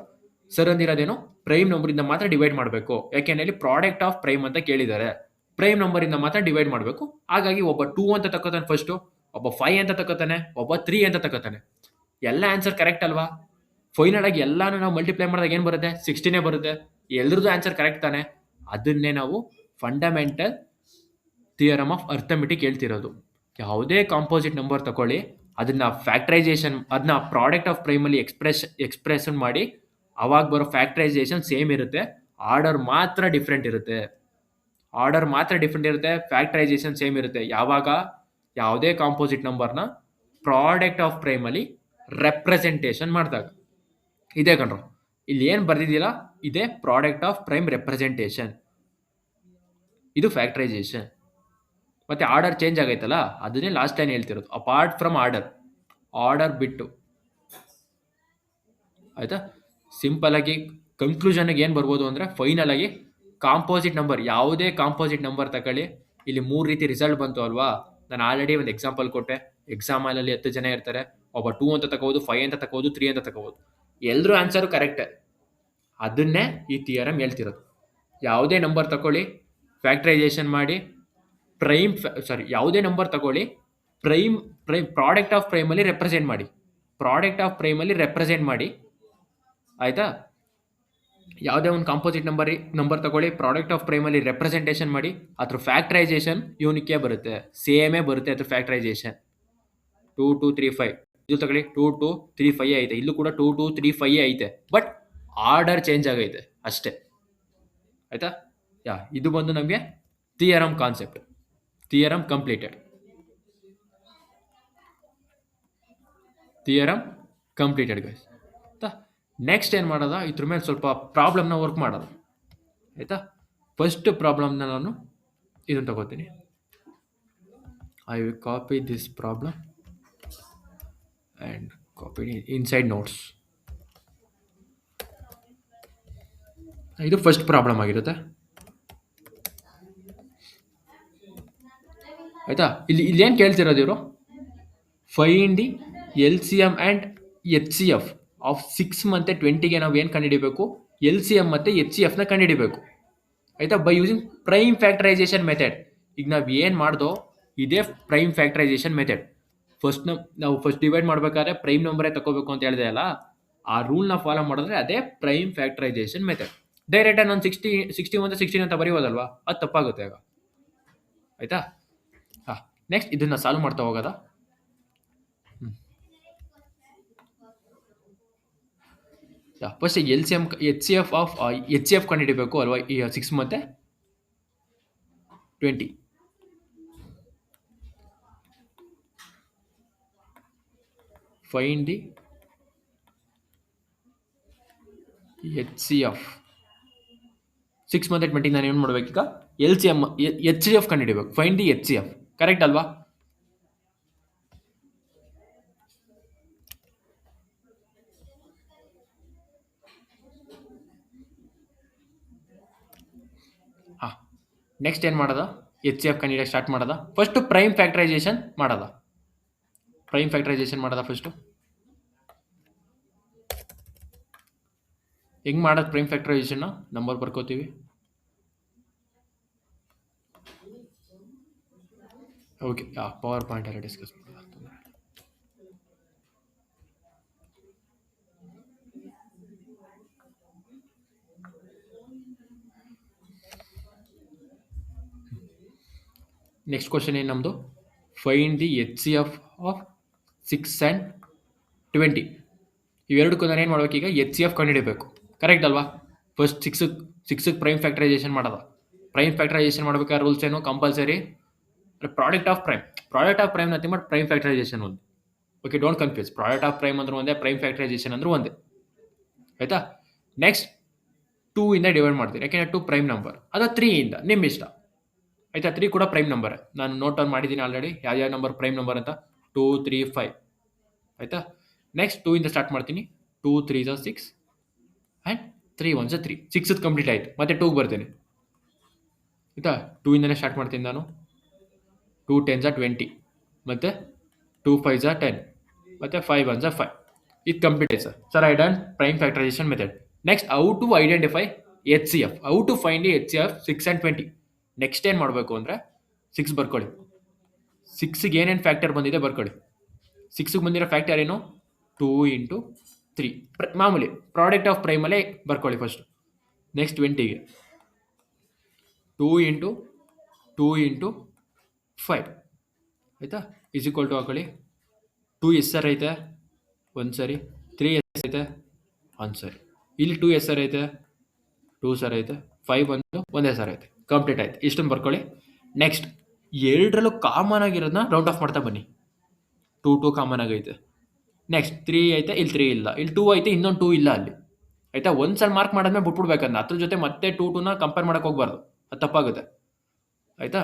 ಸರ್ ಅಂದಿರೋದೇನು ಪ್ರೈಮ್ ನಂಬರಿಂದ ಮಾತ್ರ ಡಿವೈಡ್ ಮಾಡಬೇಕು, ಯಾಕೆಂದ್ರೆ ಇಲ್ಲಿ ಪ್ರಾಡಕ್ಟ್ ಆಫ್ ಪ್ರೈಮ್ ಅಂತ ಕೇಳಿದ್ದಾರೆ, ಪ್ರೈಮ್ ನಂಬರಿಂದ ಮಾತ್ರ ಡಿವೈಡ್ ಮಾಡಬೇಕು. ಹಾಗಾಗಿ ಒಬ್ಬ 2 ಅಂತ ತಗೋತಾನೆ ಫಸ್ಟು, ಒಬ್ಬ 5 ಅಂತ ತಗೋತಾನೆ, ಒಬ್ಬ 3 ಅಂತ ತಗೋತಾನೆ. ಎಲ್ಲ ಆನ್ಸರ್ ಕರೆಕ್ಟ್ ಅಲ್ವಾ? ಫೈನಲ್ ಆಗಿ ಎಲ್ಲಾನು ನಾವು ಮಲ್ಟಿಪ್ಲೈ ಮಾಡಿದಾಗ ಏನು ಬರುತ್ತೆ? 60ನೇ ಬರುತ್ತೆ. ಎಲ್ರದ್ದು ಆನ್ಸರ್ ಕರೆಕ್ಟ್ ತಾನೆ? ಅದನ್ನೇ ನಾವು ಫಂಡಮೆಂಟಲ್ ಥಿಯರಮ್ ಆಫ್ ಅರ್ಥಮೆಟಿಕ್ ಹೇಳ್ತಿರೋದು. ಯಾವುದೇ ಕಾಂಪೋಸಿಟ್ ನಂಬರ್ ತಗೊಳ್ಳಿ, ಅದನ್ನ ಫ್ಯಾಕ್ಟರೈಸೇಷನ್, ಅದನ್ನ ಪ್ರಾಡಕ್ಟ್ ಆಫ್ ಪ್ರೈಮಲ್ಲಿ ಎಕ್ಸ್ಪ್ರೆಷನ್ ಮಾಡಿ, ಅವಾಗ ಬರೋ ಫ್ಯಾಕ್ಟರೈಸೇಷನ್ ಸೇಮ್ ಇರುತ್ತೆ, ಆರ್ಡರ್ ಮಾತ್ರ ಡಿಫ್ರೆಂಟ್ ಇರುತ್ತೆ. ಫ್ಯಾಕ್ಟರೈಸೇಷನ್ ಸೇಮ್ ಇರುತ್ತೆ ಯಾವಾಗ? ಯಾವುದೇ ಕಾಂಪೋಸಿಟ್ ನಂಬರ್ನ ಪ್ರಾಡಕ್ಟ್ ಆಫ್ ಪ್ರೈಮಲ್ಲಿ ರೆಪ್ರೆಸೆಂಟೇಷನ್ ಮಾಡಿದಾಗ. ಇದೇ ಕಣ್ರು, ಇಲ್ಲಿ ಏನು ಬರ್ದಿದ್ದೀರಾ ಇದೇ ಪ್ರಾಡಕ್ಟ್ ಆಫ್ ಪ್ರೈಮ್ ರೆಪ್ರೆಸೆಂಟೇಷನ್, ಇದು ಫ್ಯಾಕ್ಟರೈಸೇಷನ್. ಮತ್ತೆ ಆರ್ಡರ್ ಚೇಂಜ್ ಆಗೈತಲ್ಲ, ಅದನ್ನೇ ಲಾಸ್ಟ್ ಲೈನ್ ಹೇಳ್ತಿರೋದು, ಅಪಾರ್ಟ್ ಫ್ರಮ್ ಆರ್ಡರ್ ಬಿಟ್ಟು. ಆಯ್ತಾ? ಸಿಂಪಲ್ ಆಗಿ ಕನ್ಕ್ಲೂಷನ್ಗೆ ಏನು ಬರ್ಬೋದು ಅಂದರೆ, ಫೈನಲ್ ಆಗಿ ಕಾಂಪೋಸಿಟ್ ನಂಬರ್, ಯಾವುದೇ ಕಾಂಪೋಸಿಟ್ ನಂಬರ್ ತಗೊಳ್ಳಿ, ಇಲ್ಲಿ 3 ರೀತಿ ರಿಸಲ್ಟ್ ಬಂತು ಅಲ್ವಾ? ನಾನು ಆಲ್ರೆಡಿ ಒಂದು ಎಕ್ಸಾಂಪಲ್ ಕೊಟ್ಟೆ. ಎಕ್ಸಾಮ್ ಹಾಲಲ್ಲಿ 10 ಜನ ಇರ್ತಾರೆ, ಒಬ್ಬ 2 ಅಂತ ತಗೋಬೋದು, 5 ಅಂತ ತಗೋಬೋದು, 3 ಅಂತ ತಗೋಬೋದು, ಎಲ್ಲರೂ ಆನ್ಸರು ಕರೆಕ್ಟೇ. ಅದನ್ನೇ ಈ ಥಿಯರಮ್ ಹೇಳ್ತಿರೋದು. ಯಾವುದೇ ನಂಬರ್ ತಗೊಳ್ಳಿ, ಫ್ಯಾಕ್ಟರೈಸೇಷನ್ ಮಾಡಿ, ಯಾವುದೇ ನಂಬರ್ ತಗೊಳ್ಳಿ, ಪ್ರಾಡಕ್ಟ್ ಆಫ್ ಪ್ರೈಮಲ್ಲಿ ರೆಪ್ರೆಸೆಂಟ್ ಮಾಡಿ. ಆಯ್ತಾ? ಯಾವುದೇ ಒಂದು ಕಾಂಪೋಸಿಟ್ ನಂಬರ್ ತಗೊಳ್ಳಿ, ಪ್ರಾಡಕ್ಟ್ ಆಫ್ ಪ್ರೈಮಲ್ಲಿ ರೆಪ್ರೆಸೆಂಟೇಷನ್ ಮಾಡಿ, ಅದ್ರ ಫ್ಯಾಕ್ಟರೈಸೇಷನ್ ಯೂನಿಕೇ ಬರುತ್ತೆ, ಸೇಮೇ ಬರುತ್ತೆ ಅದ್ರ ಫ್ಯಾಕ್ಟರೈಸೇಷನ್. 2 2 3 5 ಇದು ತಗೊಳ್ಳಿ, 2 2 3 5 ಐತೆ, ಇಲ್ಲೂ ಕೂಡ 2 2 3 5 ಐತೆ, ಬಟ್ ಆರ್ಡರ್ ಚೇಂಜ್ ಆಗೈತೆ ಅಷ್ಟೇ. ಆಯ್ತಾ? ಇದು ಬಂದು ನಮಗೆ theorem concept. Theorem completed guys. ಆಯ್ತಾ? ನೆಕ್ಸ್ಟ್ ಏನು ಮಾಡೋದ, ಇದ್ರ ಮೇಲೆ ಸ್ವಲ್ಪ ಪ್ರಾಬ್ಲಮ್ನ ವರ್ಕ್ ಮಾಡೋದು. ಆಯ್ತಾ? ಫಸ್ಟ್ ಪ್ರಾಬ್ಲಮ್ನ ನಾನು ಇದನ್ನು ತಗೋತೀನಿ. I will copy this problem and copy inside notes. ಇದು ಫಸ್ಟ್ ಪ್ರಾಬ್ಲಮ್ ಆಗಿರುತ್ತೆ. ಆಯ್ತಾ? ಇಲ್ಲಿ ಏನು ಕೇಳ್ತಿರೋದು ಇವರು, find the LCM and HCF of 6 ಮತ್ತು 20ಗೆ ನಾವು ಏನು ಕಂಡುಹಿಡಿಬೇಕು? LCM ಮತ್ತು HCFನ ಕಂಡುಹಿಡಿಬೇಕು. ಆಯ್ತಾ? By using prime factorisation method. ಈಗ ನಾವು ಏನು ಮಾಡ್ದೋ ಇದೇ ಪ್ರೈಮ್ ಫ್ಯಾಕ್ಟರೈಸೇಷನ್ ಮೆಥಡ್. ನಾವು ಫಸ್ಟ್ ಡಿವೈಡ್ ಮಾಡಬೇಕಾದ್ರೆ ಪ್ರೈಮ್ ನಂಬರೇ ತಗೋಬೇಕು ಅಂತ ಹೇಳಿದೆ ಅಲ್ಲ, ಆ ರೂಲ್ನ ಫಾಲೋ ಮಾಡಿದ್ರೆ ಅದೇ ಪ್ರೈಮ್ ಫ್ಯಾಕ್ಟರೈಸೇಷನ್ ಮೆಥಡ್. ಡೈರೆಕ್ಟಾಗಿ ನಾನು 61 16 ಅಂತ ಬರೆಯೋದಲ್ವಾ, ಅದು ತಪ್ಪಾಗುತ್ತೆ ಆಗ. ಆಯ್ತಾ? ನೆಕ್ಸ್ಟ್ ಇದನ್ನ ಸಾಲ್ವ್ ಮಾಡ್ತಾ ಹೋಗೋದ. ಫಸ್ಟ್ LCM HCF ಕಂಡುಹಿಡಿಬೇಕು ಅಲ್ವಾ, ಈ 6 ಮತ್ತು 20. ಫೈಂಡ್ ದಿ HCF 6 ಮತ್ತು 20. ನಾನು ಏನು ಮಾಡಬೇಕೀಗ? LCM HCF ಕಂಡುಹಿಡಿಬೇಕು. ಫೈಂಡ್ ದಿ HCF, ಕರೆಕ್ಟ್ ಅಲ್ವಾ? ನೆಕ್ಸ್ಟ್ ಏನು ಮಾಡೋದ? HCF ಕಂಡುಹಿಡಿಯೋಕೆ ಸ್ಟಾರ್ಟ್ ಮಾಡೋದ. ಫಸ್ಟು ಪ್ರೈಮ್ ಫ್ಯಾಕ್ಟರೈಸೇಷನ್ ಮಾಡೋದ. ಫಸ್ಟು ಹೆಂಗೆ ಮಾಡೋದು? ಪ್ರೈಮ್ ಫ್ಯಾಕ್ಟರೈಸೇಷನ್ನ ನಂಬರ್ ಬರ್ಕೋತೀವಿ. ಓಕೆ, ಪವರ್ ಪಾಯಿಂಟ್ ಎಲ್ಲ ಡಿಸ್ಕಸ್ ಮಾಡೋದು. ನೆಕ್ಸ್ಟ್ ಕ್ವಶನ್ ಏನು ನಮ್ಮದು? Find the HCF of 6 and 20. ಇವೆರಡಕ್ಕೂ ನಾನು ಏನು ಮಾಡ್ಬೇಕು? ಈಗ HCF ಕಂಡುಹಿಡಿಬೇಕು, ಕರೆಕ್ಟ್ ಅಲ್ವಾ? ಫಸ್ಟ್ 6 6ಗೆ ಪ್ರೈಮ್ ಫ್ಯಾಕ್ಟರೈಸೇಷನ್ ಮಾಡೋದ. ಪ್ರೈಮ್ ಫ್ಯಾಕ್ಟರೈಸೇಷನ್ ಮಾಡ್ಬೇಕಾದ್ರೆ ರೂಲ್ಸ್ ಏನು? Compulsory product of prime nothing but prime factorisation ಒಂದು. Okay, don't confuse. Product of prime ಅಂದ್ರೆ ಒಂದೇ, ಪ್ರೈಮ್ ಫ್ಯಾಕ್ಟರೈಸೇಷನ್ ಅಂದ್ರೆ ಒಂದೇ. ಆಯ್ತಾ? ನೆಕ್ಸ್ಟ್ 2 ಇಂದ ಡಿವೈಡ್ ಮಾಡ್ತೀನಿ, ಯಾಕೆಂದ್ರೆ 2 ಪ್ರೈಮ್ ನಂಬರ್. ಅದು 3 ಇಂದ ನಿಮ್ಮ ಇಷ್ಟ. ಆಯ್ತಾ? 3 ಕೂಡ ಪ್ರೈಮ್ ನಂಬರ್. ನಾನು ನೋಟ್ ಡೌನ್ ಮಾಡಿದ್ದೀನಿ ಆಲ್ರೆಡಿ ಯಾವ ನಂಬರ್ ಪ್ರೈಮ್ ನಂಬರ್ ಅಂತ. 2, 3, 5. ಆಯ್ತಾ? ನೆಕ್ಸ್ಟ್ 2 ಇಂದ ಸ್ಟಾರ್ಟ್ ಮಾಡ್ತೀನಿ. 2 3s 6 ಆ್ಯಂಡ್ 3 1s 3. 6 ಕಂಪ್ಲೀಟ್ ಆಯ್ತು. ಮತ್ತೆ 2ಗೆ ಬರ್ತೀನಿ. ಆಯ್ತಾ? 2 ಇಂದನೇ ಸ್ಟಾರ್ಟ್ ಮಾಡ್ತೀನಿ ನಾನು. 2 10s 20, ಮತ್ತೆ 2 5s 10, ಮತ್ತೆ 5 1s 5. ಇದು ಕಂಪ್ಲೀಟ್ ಆಯ್ತು sir. Sir, I done prime factorisation method. Next how to identify HCF, how to find the HCF 6 and 20. Next ಏನು ಮಾಡಬೇಕು ಅಂದರೆ 6 ಬರ್ಕೊಳ್ಳಿ. 6ಗೆ ಏನೇನು ಫ್ಯಾಕ್ಟರ್ ಬಂದಿದೆ ಬರ್ಕೊಳ್ಳಿ. 6ಗೆ ಬಂದಿರೋ ಫ್ಯಾಕ್ಟರ್ ಏನು? 2 into 3. ಮಾಮೂಲಿ ಪ್ರಾಡಕ್ಟ್ ಆಫ್ ಪ್ರೈಮಲ್ಲೇ ಬರ್ಕೊಳ್ಳಿ ಫಸ್ಟ್. ನೆಕ್ಸ್ಟ್ 20ಗೆ 2 into 2 into 5. ಆಯಿತಾ? ಇಸ್ ಈಕ್ವಲ್ ಟು ಹಾಕೊಳ್ಳಿ. 2 ಎಸ್ ಸರ್ ಐತೆ ಒಂದು ಸರಿ, 3 ಎಸ್ ಐತೆ ಒಂದು ಸರಿ, ಇಲ್ಲಿ 2 ಎಸ್ ಸರ್ ಐತೆ 2 ಸರ್ ಐತೆ, 5 ಬಂದು ಒಂದೇ ಸರ್ ಐತೆ. ಕಂಪ್ಲೀಟ್ ಆಯ್ತು. ಇಷ್ಟೊಂದು ಬರ್ಕೊಳ್ಳಿ. ನೆಕ್ಸ್ಟ್ ಎರಡರಲ್ಲೂ ಕಾಮನ್ ಆಗಿರೋದನ್ನ ರೌಂಡ್ ಆಫ್ ಮಾಡ್ತಾ ಬನ್ನಿ. 2 ಕಾಮನ್ ಆಗೈತೆ. ನೆಕ್ಸ್ಟ್ 3 ಐತೆ, ಇಲ್ಲಿ 3 ಇಲ್ಲ, ಇಲ್ಲಿ 2 ಐತೆ, ಇನ್ನೊಂದು 2 ಇಲ್ಲ ಅಲ್ಲಿ. ಆಯ್ತಾ? ಒಂದು ಸಲ ಮಾರ್ಕ್ ಮಾಡಾದ್ಮೇಲೆ ಬಿಟ್ಬಿಡ್ಬೇಕನ್ನ. ಅದ್ರ ಜೊತೆ ಮತ್ತೆ 2ನ ಕಂಪೇರ್ ಮಾಡಕ್ಕೆ ಹೋಗ್ಬಾರ್ದು, ಅದು ತಪ್ಪಾಗುತ್ತೆ. ಆಯ್ತಾ?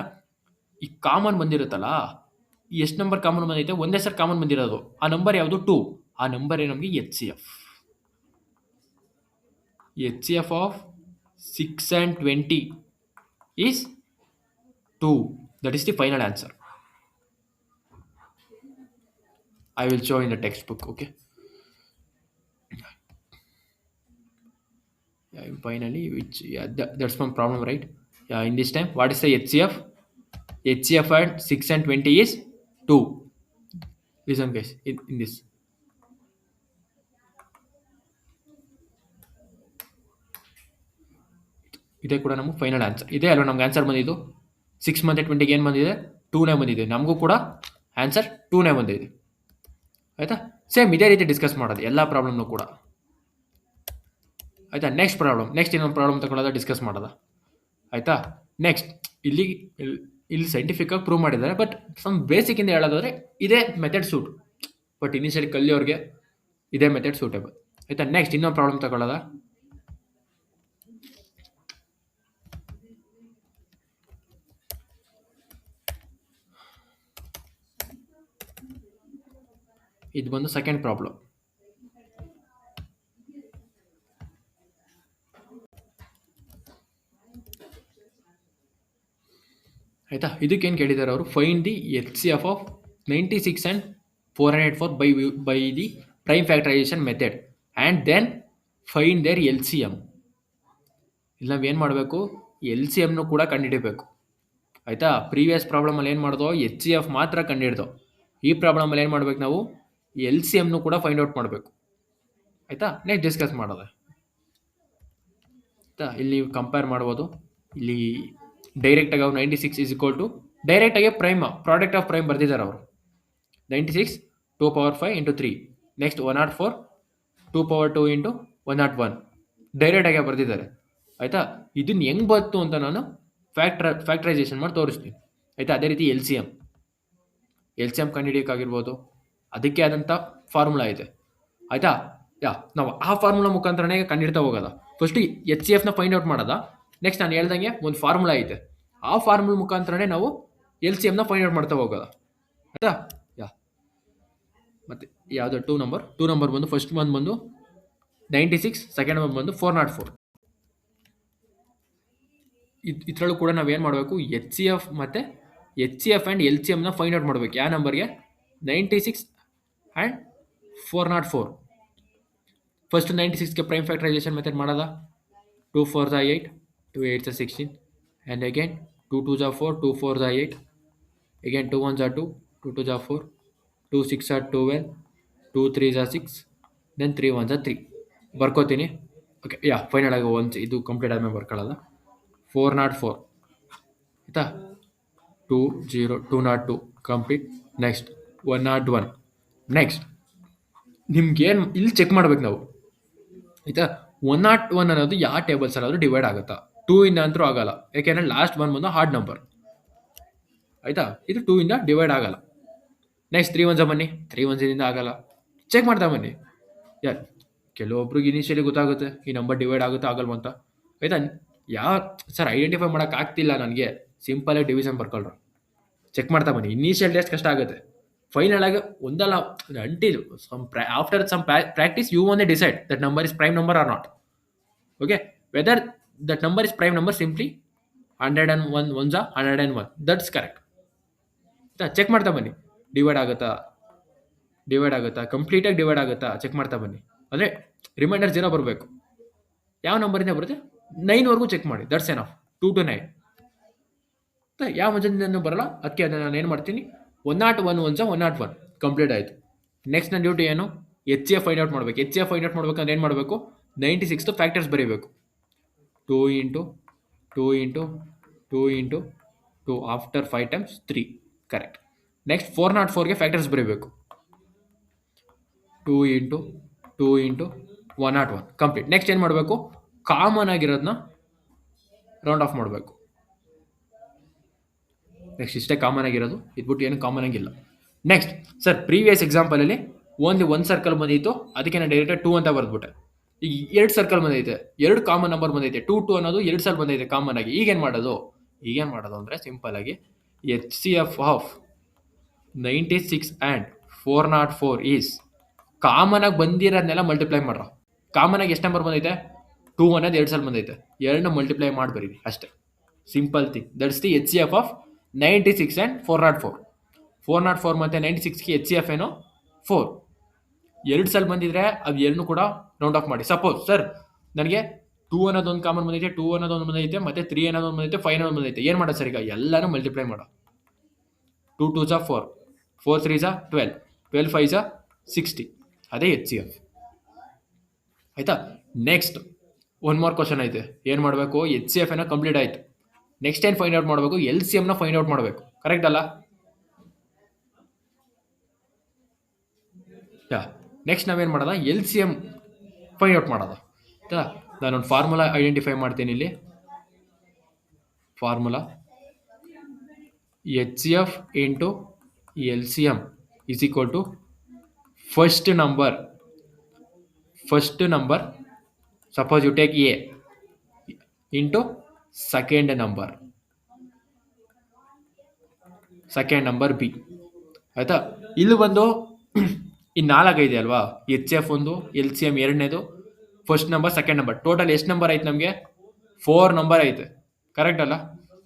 ಈ ಕಾಮನ್ ಬಂದಿರುತ್ತಲ್ಲ, ಎಷ್ಟು ನಂಬರ್ ಕಾಮನ್ ಬಂದೈತೆ? ಒಂದೇ ಸರ್ ಕಾಮನ್ ಬಂದಿರೋದು. ಆ ನಂಬರ್ ಯಾವುದು? 2. ಆ ನಂಬರೇ ನಮಗೆ HCF. HCF of 6 and 20 is 2. That is the final answer. I will show in the textbook. Okay. Yeah, finally, that's my problem, right? Yeah, in this time, what is the HCF? HCF at 6 and 20 is 2. Listen guys, in this. ಇದೇ ಕೂಡ ನಮಗೆ final answer. ಇದೇ ಅಲ್ವಾ ನಮ್ಗೆ answer ಬಂದಿದ್ದು? 6 ಮತ್ತು 20ಗೆ ಏನು ಬಂದಿದೆ? 2ನೇ ಬಂದಿದೆ. ನಮಗೂ ಕೂಡ ಆನ್ಸರ್ 2ನೇ ಬಂದಿದೆ. ಆಯಿತಾ? ಸೇಮ್ ಇದೇ ರೀತಿ ಡಿಸ್ಕಸ್ ಮಾಡೋದು ಎಲ್ಲ ಪ್ರಾಬ್ಲಮ್ನು ಕೂಡ. ಆಯಿತಾ? ನೆಕ್ಸ್ಟ್ ಪ್ರಾಬ್ಲಮ್, ನೆಕ್ಸ್ಟ್ ಇನ್ನೊಂದು ಪ್ರಾಬ್ಲಮ್ ತಗೊಳ್ಳೋದ, ಡಿಸ್ಕಸ್ ಮಾಡೋದ. ಆಯಿತಾ? ನೆಕ್ಸ್ಟ್ ಇಲ್ಲಿ ಸೈಂಟಿಫಿಕ್ಕಾಗಿ ಪ್ರೂವ್ ಮಾಡಿದ್ದಾರೆ, ಬಟ್ ಸಮ್ ಬೇಸಿಕ್ಕಿಂದ ಹೇಳೋದಾದರೆ ಇದೇ ಮೆಥಡ್ ಸೂಟ್. ಬಟ್ ಇನಿಷಿಯಲಿ ಕಲಿಯೋರಿಗೆ ಇದೇ ಮೆಥಡ್ ಸೂಟೇಬಲ್. ಆಯಿತಾ? ನೆಕ್ಸ್ಟ್ ಇನ್ನೊಂದು ಪ್ರಾಬ್ಲಮ್ ತಗೊಳ್ಳೋದ. ಇದು ಬಂದು ಸೆಕೆಂಡ್ ಪ್ರಾಬ್ಲಮ್. ಆಯಿತಾ? ಇದಕ್ಕೇನು ಕೇಳಿದ್ದಾರೆ ಅವರು? Find the HCF of 96 and 404 by the prime factorisation method and then find their LCM. ಇಲ್ಲಿ ನಾವೇನು ಮಾಡಬೇಕು? LCMನು ಕೂಡ ಕಂಡುಹಿಡಬೇಕು. ಆಯಿತಾ? ಪ್ರೀವಿಯಸ್ ಪ್ರಾಬ್ಲಮಲ್ಲಿ ಏನು ಮಾಡ್ದೋ? HCF ಮಾತ್ರ ಕಂಡುಹಿಡ್ದೋ. ಈ ಪ್ರಾಬ್ಲಮಲ್ಲಿ ಏನು ಮಾಡ್ಬೇಕು ನಾವು? LCMನು ಕೂಡ ಫೈಂಡ್ ಔಟ್ ಮಾಡಬೇಕು. ಆಯಿತಾ? ನೆಕ್ಸ್ಟ್ ಡಿಸ್ಕಸ್ ಮಾಡೋದು. ಆಯಿತಾ? ಇಲ್ಲಿ ಕಂಪೇರ್ ಮಾಡ್ಬೋದು. ಇಲ್ಲಿ ಡೈರೆಕ್ಟಾಗಿ ಅವ್ರು 96 ಈಸ್ ಈಕ್ವಲ್ ಟು ಡೈರೆಕ್ಟಾಗಿ ಪ್ರೈಮ್, ಪ್ರಾಡಕ್ಟ್ ಆಫ್ ಪ್ರೈಮ್ ಬರ್ದಿದ್ದಾರೆ ಅವರು. 96 2 power 5 into 3. Next 104 2 power 2 into 101. ಡೈರೆಕ್ಟಾಗಿ ಬರ್ದಿದ್ದಾರೆ. ಆಯಿತಾ? ಇದನ್ನು ಹೆಂಗೆ ಬಂತು ಅಂತ ನಾನು ಫ್ಯಾಕ್ಟರೈಸೇಷನ್ ಮಾಡಿ ತೋರಿಸ್ತೀನಿ. ಆಯಿತಾ? ಅದೇ ರೀತಿ ಎಲ್ ಸಿ ಎಮ್ ಕಂಡುಹಿಡಿಯೋಕ್ಕಾಗಿರ್ಬೋದು, ಅದಕ್ಕೆ ಆದಂಥ ಫಾರ್ಮುಲಾ ಇದೆ. ಆಯಿತಾ? ನಾವು ಆ ಫಾರ್ಮುಲಾ ಮುಖಾಂತರನೇ ಕಂಡುಹಿಡ್ತಾ ಹೋಗೋದ. ಫಸ್ಟು HCFನ ಫೈಂಡ್ ಔಟ್ ಮಾಡೋದ. ನೆಕ್ಸ್ಟ್ ನಾನು ಹೇಳ್ದಂಗೆ ಒಂದು ಫಾರ್ಮುಲಾ ಐತೆ, ಆ ಫಾರ್ಮುಲಾ ಮುಖಾಂತರನೇ ನಾವು LCMನ ಫೈಂಡ್ ಔಟ್ ಮಾಡ್ತಾ ಹೋಗೋದ. ಆಯಿತಾ? ಮತ್ತು ಯಾವುದು? 2 ನಂಬರ್ ಬಂದು ಫಸ್ಟ್ ಒಂದು ಬಂದು 96, ಸೆಕೆಂಡ್ ಒಂದು ಬಂದು 404. ಇದರಲ್ಲೂ ಕೂಡ ನಾವೇನು ಮಾಡಬೇಕು? HCF ಆ್ಯಂಡ್ LCMನ ಫೈಂಡ್ ಔಟ್ ಮಾಡಬೇಕು. ಯಾವ ನಂಬರ್ಗೆ? 96 ಆ್ಯಂಡ್ 404. ಫಸ್ಟ್ 96ಗೆ ಪ್ರೈಮ್ ಫ್ಯಾಕ್ಟರೈಸೇಷನ್ ಮೆಥಡ್ ಮಾಡೋದ. 2 4s 8, 2 8s 16, and again 2 2s 4, 2 4s 8, again 2 1s 2, 2 2s 4, 2 6s 12, 2 3s 6, then 3 1s 3. ಬರ್ಕೋತೀನಿ. ಓಕೆ, ಫೈನಲ್ ಆಗಿ ಇದು ಕಂಪ್ಲೀಟ್ ಆದಮೇಲೆ ಬರ್ಕೊಳ್ಳೋದ. 404. ಆಯಿತಾ? 202 ಕಂಪ್ಲೀಟ್. ನೆಕ್ಸ್ಟ್ 101. ನೆಕ್ಸ್ಟ್ ನಿಮ್ಗೇನು ಇಲ್ಲಿ ಚೆಕ್ ಮಾಡ್ಬೇಕು ನಾವು. ಆಯಿತಾ? 101 ಅನ್ನೋದು ಯಾವ ಟೇಬಲ್ಸ್ ಅಲ್ಲಾದ್ರೂ ಡಿವೈಡ್ ಆಗುತ್ತಾ? 2 ಇಂದ ಅಂತೂ ಆಗಲ್ಲ, ಯಾಕೆಂದ್ರೆ ಲಾಸ್ಟ್ ಒನ್ ಬಂದು ಹಾರ್ಡ್ ನಂಬರ್. ಆಯ್ತಾ, ಇದು 2 ಇಂದ ಡಿವೈಡ್ ಆಗಲ್ಲ. ನೆಕ್ಸ್ಟ್ 3 ಒನ್ಸ ಬನ್ನಿ, 3 ಒನ್ಸಿಂದ ಆಗಲ್ಲ. ಚೆಕ್ ಮಾಡ್ತಾ ಬನ್ನಿ. ಯಾರು ಕೆಲವೊಬ್ರಿಗೆ ಇನಿಷಿಯಲಿ ಗೊತ್ತಾಗುತ್ತೆ ಈ ನಂಬರ್ ಡಿವೈಡ್ ಆಗುತ್ತಾ ಆಗಲ್ವ ಅಂತ. ಆಯ್ತಾ, ಯಾವ ಸರ್ ಐಡೆಂಟಿಫೈ ಮಾಡೋಕೆ ಆಗ್ತಿಲ್ಲ ನನಗೆ, ಸಿಂಪಲಾಗಿ ಡಿವಿಷನ್ ಬರ್ಕೊಳ್ರು. ಚೆಕ್ ಮಾಡ್ತಾ ಬನ್ನಿ. ಇನಿಷಿಯಲ್ ಡೇಸ್ ಕಷ್ಟ ಆಗುತ್ತೆ, ಫೈನಲ್ ಆಗಿ ಒಂದಲ್ಲ until after some practice you only decide that number is prime number or not. Okay, whether that number is prime number, simply 101 once 101, that's correct. Check ಮಾಡ್ತಾ ಬನ್ನಿ. Divide ಆಗುತ್ತಾ ಕಂಪ್ಲೀಟಾಗಿ ಡಿವೈಡ್ ಆಗುತ್ತಾ check ಮಾಡ್ತಾ ಬನ್ನಿ. ಅಂದರೆ ರಿಮೈಂಡರ್ 0 ಬರಬೇಕು. ಯಾವ ನಂಬರಿಂದ ಬರುತ್ತೆ 9ವರೆಗೂ ಚೆಕ್ ಮಾಡಿ, ದಟ್ಸ್ ಎನಫ್. 2 to 9 ಯಾವ ಮಜದಿಂದ ಬರಲ್ಲ, ಅದಕ್ಕೆ ಅದನ್ನು ನಾನು ಏನು ಮಾಡ್ತೀನಿ, 101 ಒನ್ಸ 101 ಕಂಪ್ಲೀಟ್ ಆಯಿತು. ನೆಕ್ಸ್ಟ್ ನನ್ನ ಡ್ಯೂಟಿ ಏನು, HCF ಫೈಂಡ್ ಔಟ್ ಮಾಡಬೇಕು. HCF ಫೈಂಡ್ ಔಟ್ ಮಾಡ್ಬೇಕಂದ್ರೆ ಏನು ಮಾಡಬೇಕು, 96 ಫ್ಯಾಕ್ಟರ್ಸ್ ಬರೀಬೇಕು. 2 into 2 into 2 into 2 after 5 times 3, correct. Next 404ಗೆ ಫ್ಯಾಕ್ಟರ್ಸ್ ಬರೀಬೇಕು. 2 ಇಂಟು 2 ಇಂಟು 101 ಕಂಪ್ಲೀಟ್. ನೆಕ್ಸ್ಟ್ ಏನು ಮಾಡಬೇಕು, ಕಾಮನ್ ಆಗಿರೋದನ್ನ ರೌಂಡ್ ಆಫ್ ಮಾಡಬೇಕು. ನೆಕ್ಸ್ಟ್ ಇಷ್ಟೇ ಕಾಮನ್ ಆಗಿರೋದು, ಇದ್ಬಿಟ್ಟು ಏನು ಕಾಮನ್ ಆಗಿಲ್ಲ. ನೆಕ್ಸ್ಟ್ ಸರ್ ಪ್ರೀವಿಯಸ್ ಎಕ್ಸಾಂಪಲಲ್ಲಿ ಓನ್ಲಿ 1 ಸರ್ಕಲ್ ಬಂದಿತ್ತು, ಅದಕ್ಕೆ ನಾನು ಡೈರೆಕ್ಟ್ 2 ಅಂತ ಬರೆದ್ಬಿಟ್ಟೆ. ಈಗ 2 ಸರ್ಕಲ್ ಬಂದೈತೆ, 2 ಕಾಮನ್ ನಂಬರ್ ಬಂದೈತೆ, 2 ಅನ್ನೋದು 2 ಸಲ ಬಂದೈತೆ ಕಾಮನ್ ಆಗಿ. ಈಗೇನು ಮಾಡೋದು ಅಂದರೆ ಸಿಂಪಲ್ ಆಗಿ HCF of 96 and 404 is common ಆಗಿ ಬಂದಿರೋದನ್ನೆಲ್ಲ ಮಲ್ಟಿಪ್ಲೈ ಮಾಡ್ರ. ಕಾಮನ್ ಆಗಿ ಎಷ್ಟು ನಂಬರ್ ಬಂದೈತೆ, 2 ಅನ್ನೋದು 2 ಸಲ ಬಂದೈತೆ, 2ನ ಮಲ್ಟಿಪ್ಲೈ ಮಾಡಿ ಬರೀರಿ ಅಷ್ಟೇ, simple thing. That's the HCF of 96 and 404. 404 ಮತ್ತು 96ಗೆ HCF ಏನು 4. 2 ಸಲ ಬಂದಿದ್ರೆ ಅದು 2 ಕೂಡ ರೌಂಡ್ ಆಫ್ ಮಾಡಿ. ಸಪೋಸ್ ಸರ್ ನನಗೆ 2 ಅನ್ನೋದೊಂದು ಕಾಮನ್ ಬಂದೈತೆ, 2 ಅನ್ನೋದೊಂದು ಬಂದೈತೆ, ಮತ್ತು 3 ಅನ್ನೋದೊಂದು ಬಂದೈತೆ, 5 ಅನ್ನೋದು ಬಂದೈತೆ. ಏನು ಮಾಡೋದು ಸರ್, ಈಗ ಎಲ್ಲನೂ ಮಲ್ಟಿಪ್ಲೈ ಮಾಡೋ. 2 2s 4, 4 3s 12, 12 5s 60, ಅದೇ HCF. ಆಯಿತಾ. ನೆಕ್ಸ್ಟ್ ಒನ್ ಮೋರ್ ಕ್ವಶನ್ ಐತೆ, ಏನು ಮಾಡಬೇಕು, HCF ಏನೋ ಕಂಪ್ಲೀಟ್ ಆಯಿತು. ನೆಕ್ಸ್ಟ್ ಏನು ಫೈಂಡ್ ಔಟ್ ಮಾಡಬೇಕು, LCMನ ಫೈಂಡ್ ಔಟ್ ಮಾಡಬೇಕು, ಕರೆಕ್ಟ್ ಅಲ್ಲ? ನೆಕ್ಸ್ಟ್ ನಾವೇನು ಮಾಡೋದ, LCM ಫೈಂಡ್ ಔಟ್ ಮಾಡೋದ. ಆಯ್ತಾ, ನಾನೊಂದು ಫಾರ್ಮುಲಾ ಐಡೆಂಟಿಫೈ ಮಾಡ್ತೀನಿ ಇಲ್ಲಿ. Formula HCF into LCM is equal to first number, suppose you take A into second number B. ಆಯಿತಾ, ಇಲ್ಲಿ ಬಂದು ಈ 4 ಇದೆ ಅಲ್ವಾ, HCF 1, LCM 2ನೇದು, first number second number, total ಎಷ್ಟು ನಂಬರ್ ಐತೆ ನಮಗೆ, 4 ನಂಬರ್ ಐತೆ, ಕರೆಕ್ಟ್ ಅಲ್ಲ?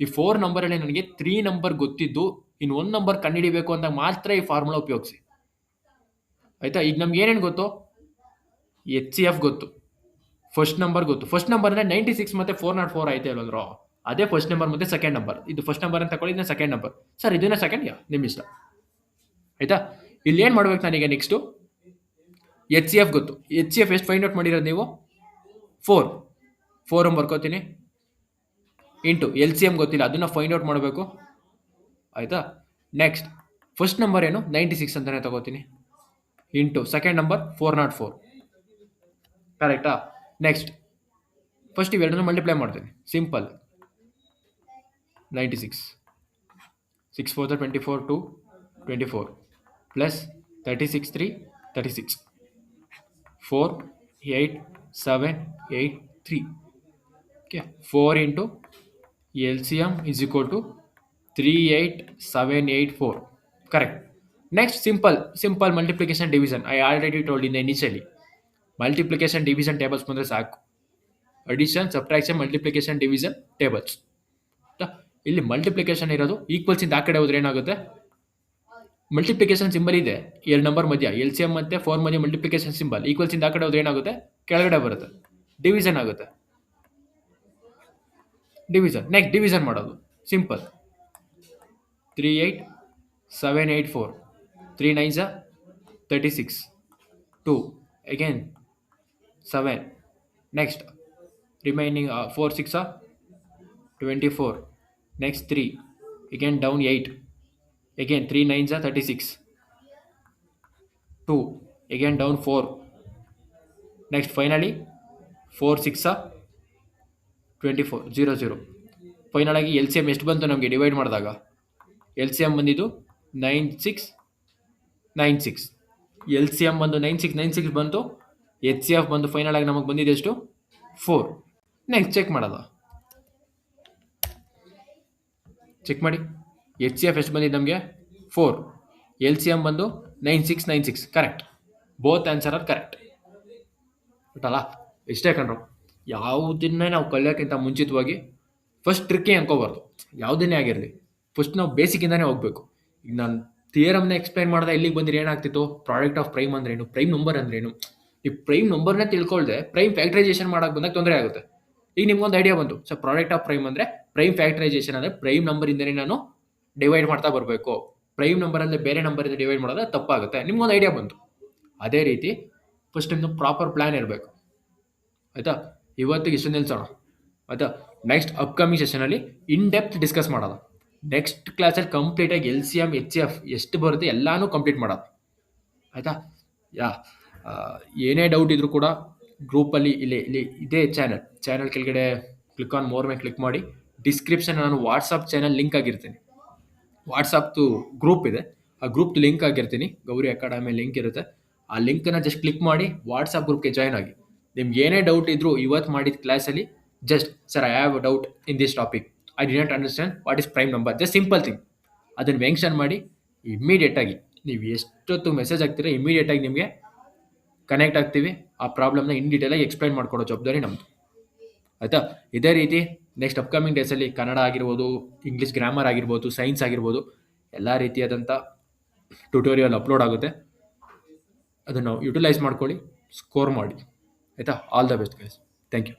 ಈ 4 ನಂಬರಲ್ಲಿ ನನಗೆ 3 ನಂಬರ್ ಗೊತ್ತಿದ್ದು ಇನ್ನು 1 ನಂಬರ್ ಕಂಡುಹಿಡಿಬೇಕು ಅಂತ ಮಾತ್ರ ಈ ಫಾರ್ಮುಲಾ ಉಪಯೋಗಿಸಿ. ಆಯಿತಾ, ಈಗ ನಮ್ಗೆ ಏನೇನು ಗೊತ್ತು, HCF ಗೊತ್ತು, ಫಸ್ಟ್ ನಂಬರ್ ಗೊತ್ತು. ಫಸ್ಟ್ ನಂಬರ್ ಅಂದರೆ 96 ಮತ್ತು 404 ಐತೆ ಅಲ್ವಂದ್ರು, ಅದೇ ಫಸ್ಟ್ ನಂಬರ್ ಮತ್ತು ಸೆಕೆಂಡ್ ನಂಬರ್. ಇದು ಫಸ್ಟ್ ನಂಬರ್ ಅಂತ ತಗೊಳ್ಳಿ, ಇದನ್ನ ಸೆಕೆಂಡ್ ನಂಬರ್. ಸರ್ ಇದನ್ನ ಸೆಕೆಂಡ್, ನಿಮ್ಮ ಇಷ್ಟ. ಆಯಿತಾ, ಇಲ್ಲಿ ಏನು ಮಾಡ್ಬೇಕು ನನಗೆ, ನೆಕ್ಸ್ಟು HCF ಗೊತ್ತು. HCF ಎಷ್ಟು ಫೈಂಡ್ ಔಟ್ ಮಾಡಿರೋದು ನೀವು, 4 ಬರ್ಕೋತೀನಿ, ಇಂಟು LCM ಗೊತ್ತಿಲ್ಲ, ಅದನ್ನು ಫೈಂಡ್ ಔಟ್ ಮಾಡಬೇಕು. ಆಯಿತಾ, ನೆಕ್ಸ್ಟ್ ಫಸ್ಟ್ ನಂಬರ್ ಏನು 96 ಅಂತಲೇ ತಗೋತೀನಿ, ಇಂಟು ಸೆಕೆಂಡ್ ನಂಬರ್ 404, ಕರೆಕ್ಟಾ? ನೆಕ್ಸ್ಟ್ ಫಸ್ಟ್ ಇವೆರಡನ್ನು ಮಲ್ಟಿಪ್ಲೈ ಮಾಡ್ತೀನಿ, simple. 96 6 4 24 2 24 plus 36 3 36 4 8 7 8 3. Okay, 4 into LCM is equal to 38784, correct. Next simple multiplication division. I already told in initially, multiplication division tables ಬಂದರೆ ಸಾಕು. Addition, subtraction, multiplication, division tables. ಇಲ್ಲಿ multiplication ಇರೋದು equals ಇಂದ ಆ ಕಡೆ ಹೋದ್ರೆ ಏನಾಗುತ್ತೆ, ಮಲ್ಟಿಪ್ಲಿಕೇಶನ್ ಸಿಂಬಲ್ ಇದೆ 2 ನಂಬರ್ ಮಧ್ಯ, LCM ಮತ್ತು 4 ಮಧ್ಯ ಮಲ್ಟಿಪ್ಲಿಕೇಶನ್ ಸಿಂಬಲ್. ಈಕ್ವಲ್ಸ್ ಇಂದ ಆ ಕಡೆ ಹೋದ್ರೆ ಏನಾಗುತ್ತೆ, ಕೆಳಗಡೆ ಬರುತ್ತೆ, ಡಿವಿಷನ್ ಆಗುತ್ತೆ. ನೆಕ್ಸ್ಟ್ ಡಿವಿಷನ್ ಮಾಡೋದು simple. 38784, 3 9s 36, 2 again 7, next remaining 4 6 24, next 3 again down 8, again 3 9s 36, 2 again down 4, next finally 4 6 24 0 0. Final ಆಗಿ ಎಲ್ ಸಿ ಎಮ್ ಎಷ್ಟು ಬಂತು ನಮಗೆ ಡಿವೈಡ್ ಮಾಡಿದಾಗ? ಎಲ್ ಸಿ ಎಮ್ ಬಂದಿದ್ದು 9696. ಎಲ್ ಸಿ ಎಮ್ ಬಂದು 9696 ಬಂತು. ಎಚ್ ಸಿ ಎಫ್ ಬಂದು ಫೈನಲ್ ಆಗಿ ನಮಗೆ ಬಂದಿದೆ ಎಷ್ಟು? 4. ನೆಕ್ಸ್ಟ್ ಚೆಕ್ ಮಾಡೋದು, ಚೆಕ್ ಮಾಡಿ. ಎಚ್ ಸಿ ಎಫ್ ಎಷ್ಟು ಬಂದಿದೆ ನಮಗೆ? 4. ಎಲ್ ಸಿ ಎಮ್ ಬಂದು 9696. Correct. Both answer are correct. ಬಿಟ್ಟಲ್ಲ, ಇಷ್ಟೇ ಕಣ್ರು. ಯಾವುದನ್ನೇ ನಾವು ಕಲಿಯೋಕ್ಕಿಂತ ಮುಂಚಿತವಾಗಿ ಫಸ್ಟ್ ಟ್ರಿಕ್ಕೇ ಅನ್ಕೋಬಾರ್ದು. ಯಾವುದನ್ನೇ ಆಗಿರಲಿ, ಫಸ್ಟ್ ನಾವು ಬೇಸಿಕ್ಕಿಂದಾನೇ ಹೋಗ್ಬೇಕು. ಈಗ ನಾನು ಥಿಯರಮ್ನ ಎಕ್ಸ್ಪ್ಲೈನ್ ಮಾಡಿದೆ, ಇಲ್ಲಿಗೆ ಬಂದರೆ ಏನಾಗ್ತಿತ್ತು? ಪ್ರಾಡಕ್ಟ್ ಆಫ್ ಪ್ರೈಮ್ ಅಂದ್ರೇನು, ಪ್ರೈಮ್ ನಂಬರ್ ಅಂದ್ರೇನು? ಈ ಪ್ರೈಮ್ ನಂಬರ್ನೇ ತಿಳ್ಕೊಳ್ದೆ ಪ್ರೈಮ್ ಫ್ಯಾಕ್ಟರೈಸೇಷನ್ ಮಾಡಕ್ಕೆ ಬಂದಾಗ ತೊಂದರೆ ಆಗುತ್ತೆ. ಈಗ ನಿಮ್ಗೊಂದು ಐಡಿಯಾ ಬಂತು, ಸೊ ಪ್ರಾಡಕ್ಟ್ ಆಫ್ ಪ್ರೈಮ್ ಅಂದರೆ ಪ್ರೈಮ್ ಫ್ಯಾಕ್ಟರೈಸೇಷನ್ ಅಂದರೆ ಪ್ರೈಮ್ ನಂಬರಿಂದನೇ ನಾನು ಡಿವೈಡ್ ಮಾಡ್ತಾ ಬರಬೇಕು. ಪ್ರೈಮ್ ನಂಬರಲ್ಲಿ ಬೇರೆ ನಂಬರಿಂದ ಡಿವೈಡ್ ಮಾಡೋದ್ರೆ ತಪ್ಪಾಗುತ್ತೆ. ನಿಮ್ಗೊಂದು ಐಡಿಯಾ ಬಂತು. ಅದೇ ರೀತಿ ಫಸ್ಟ್ ನಿಮ್ದು ಪ್ರಾಪರ್ ಪ್ಲ್ಯಾನ್ ಇರಬೇಕು. ಆಯಿತಾ? ಇವತ್ತಿಗೆ ಇಷ್ಟು ನಿಲ್ಸೋಣ. ಆಯಿತಾ? ನೆಕ್ಸ್ಟ್ ಅಪ್ಕಮಿಂಗ್ ಸೆಷನಲ್ಲಿ ಇನ್ ಡೆಪ್ತ್ ಡಿಸ್ಕಸ್ ಮಾಡೋಣ. ನೆಕ್ಸ್ಟ್ ಕ್ಲಾಸಲ್ಲಿ ಕಂಪ್ಲೀಟಾಗಿ L C M H C F ಎಷ್ಟು ಬರುತ್ತೆ ಎಲ್ಲಾನು ಕಂಪ್ಲೀಟ್ ಮಾಡೋದು. ಆಯಿತಾ? ಏನೇ ಡೌಟ್ ಇದ್ರೂ ಕೂಡ ಗ್ರೂಪಲ್ಲಿ ಇಲ್ಲಿ ಇದೇ ಚಾನಲ್ ಕೆಳಗಡೆ ಕ್ಲಿಕ್ ಆನ್ ಮೋರ್ ಮೇಲೆ ಕ್ಲಿಕ್ ಮಾಡಿ. ಡಿಸ್ಕ್ರಿಪ್ಷನ್ ನಾನು ವಾಟ್ಸಪ್ ಚಾನಲ್ ಲಿಂಕ್ ಆಗಿರ್ತೀನಿ. ವಾಟ್ಸಪ್ದು ಗ್ರೂಪ್ ಇದೆ, ಆ ಗ್ರೂಪ್ದು ಲಿಂಕ್ ಆಗಿರ್ತೀನಿ. ಗೌರಿ ಅಕಾಡೆಮಿ ಲಿಂಕ್ ಇರುತ್ತೆ. ಆ ಲಿಂಕನ್ನು ಜಸ್ಟ್ ಕ್ಲಿಕ್ ಮಾಡಿ ವಾಟ್ಸಪ್ ಗ್ರೂಪ್ಗೆ ಜಾಯ್ನ್ ಆಗಿ. ನಿಮ್ಗೆ ಏನೇ ಡೌಟ್ ಇದ್ರೂ ಇವತ್ತು ಮಾಡಿದ ಕ್ಲಾಸಲ್ಲಿ just sir I have a doubt in this topic, I did not understand what is prime number, just simple thing ಅದನ್ನು ಮೆನ್ಷನ್ ಮಾಡಿ. ಇಮ್ಮಿಡಿಯೇಟಾಗಿ ನೀವು ಎಷ್ಟೊತ್ತು ಮೆಸೇಜ್ ಆಗ್ತೀರಾ ಇಮ್ಮಿಡಿಯೇಟಾಗಿ ನಿಮಗೆ ಕನೆಕ್ಟ್ ಆಗ್ತೀವಿ. ಆ ಪ್ರಾಬ್ಲಮ್ನ ಇನ್ ಡೀಟೇಲಾಗಿ ಎಕ್ಸ್ಪ್ಲೈನ್ ಮಾಡ್ಕೊಡೋ ಜವಾಬ್ದಾರಿ ನಮ್ಮದು. ಆಯಿತಾ? ಇದೇ ರೀತಿ ನೆಕ್ಸ್ಟ್ ಅಪ್ಕಮಿಂಗ್ ಡೇಸಲ್ಲಿ ಕನ್ನಡ ಆಗಿರ್ಬೋದು, ಇಂಗ್ಲೀಷ್ ಗ್ರಾಮರ್ ಆಗಿರ್ಬೋದು, ಸೈನ್ಸ್ ಆಗಿರ್ಬೋದು, ಎಲ್ಲ ರೀತಿಯಾದಂಥ ಟ್ಯುಟೋರಿಯಲ್ ಅಪ್ಲೋಡ್ ಆಗುತ್ತೆ. ಅದನ್ನು ಯುಟಿಲೈಸ್ ಮಾಡ್ಕೊಳ್ಳಿ, ಸ್ಕೋರ್ ಮಾಡಿ. ಆಯಿತಾ? All the best guys. Thank you.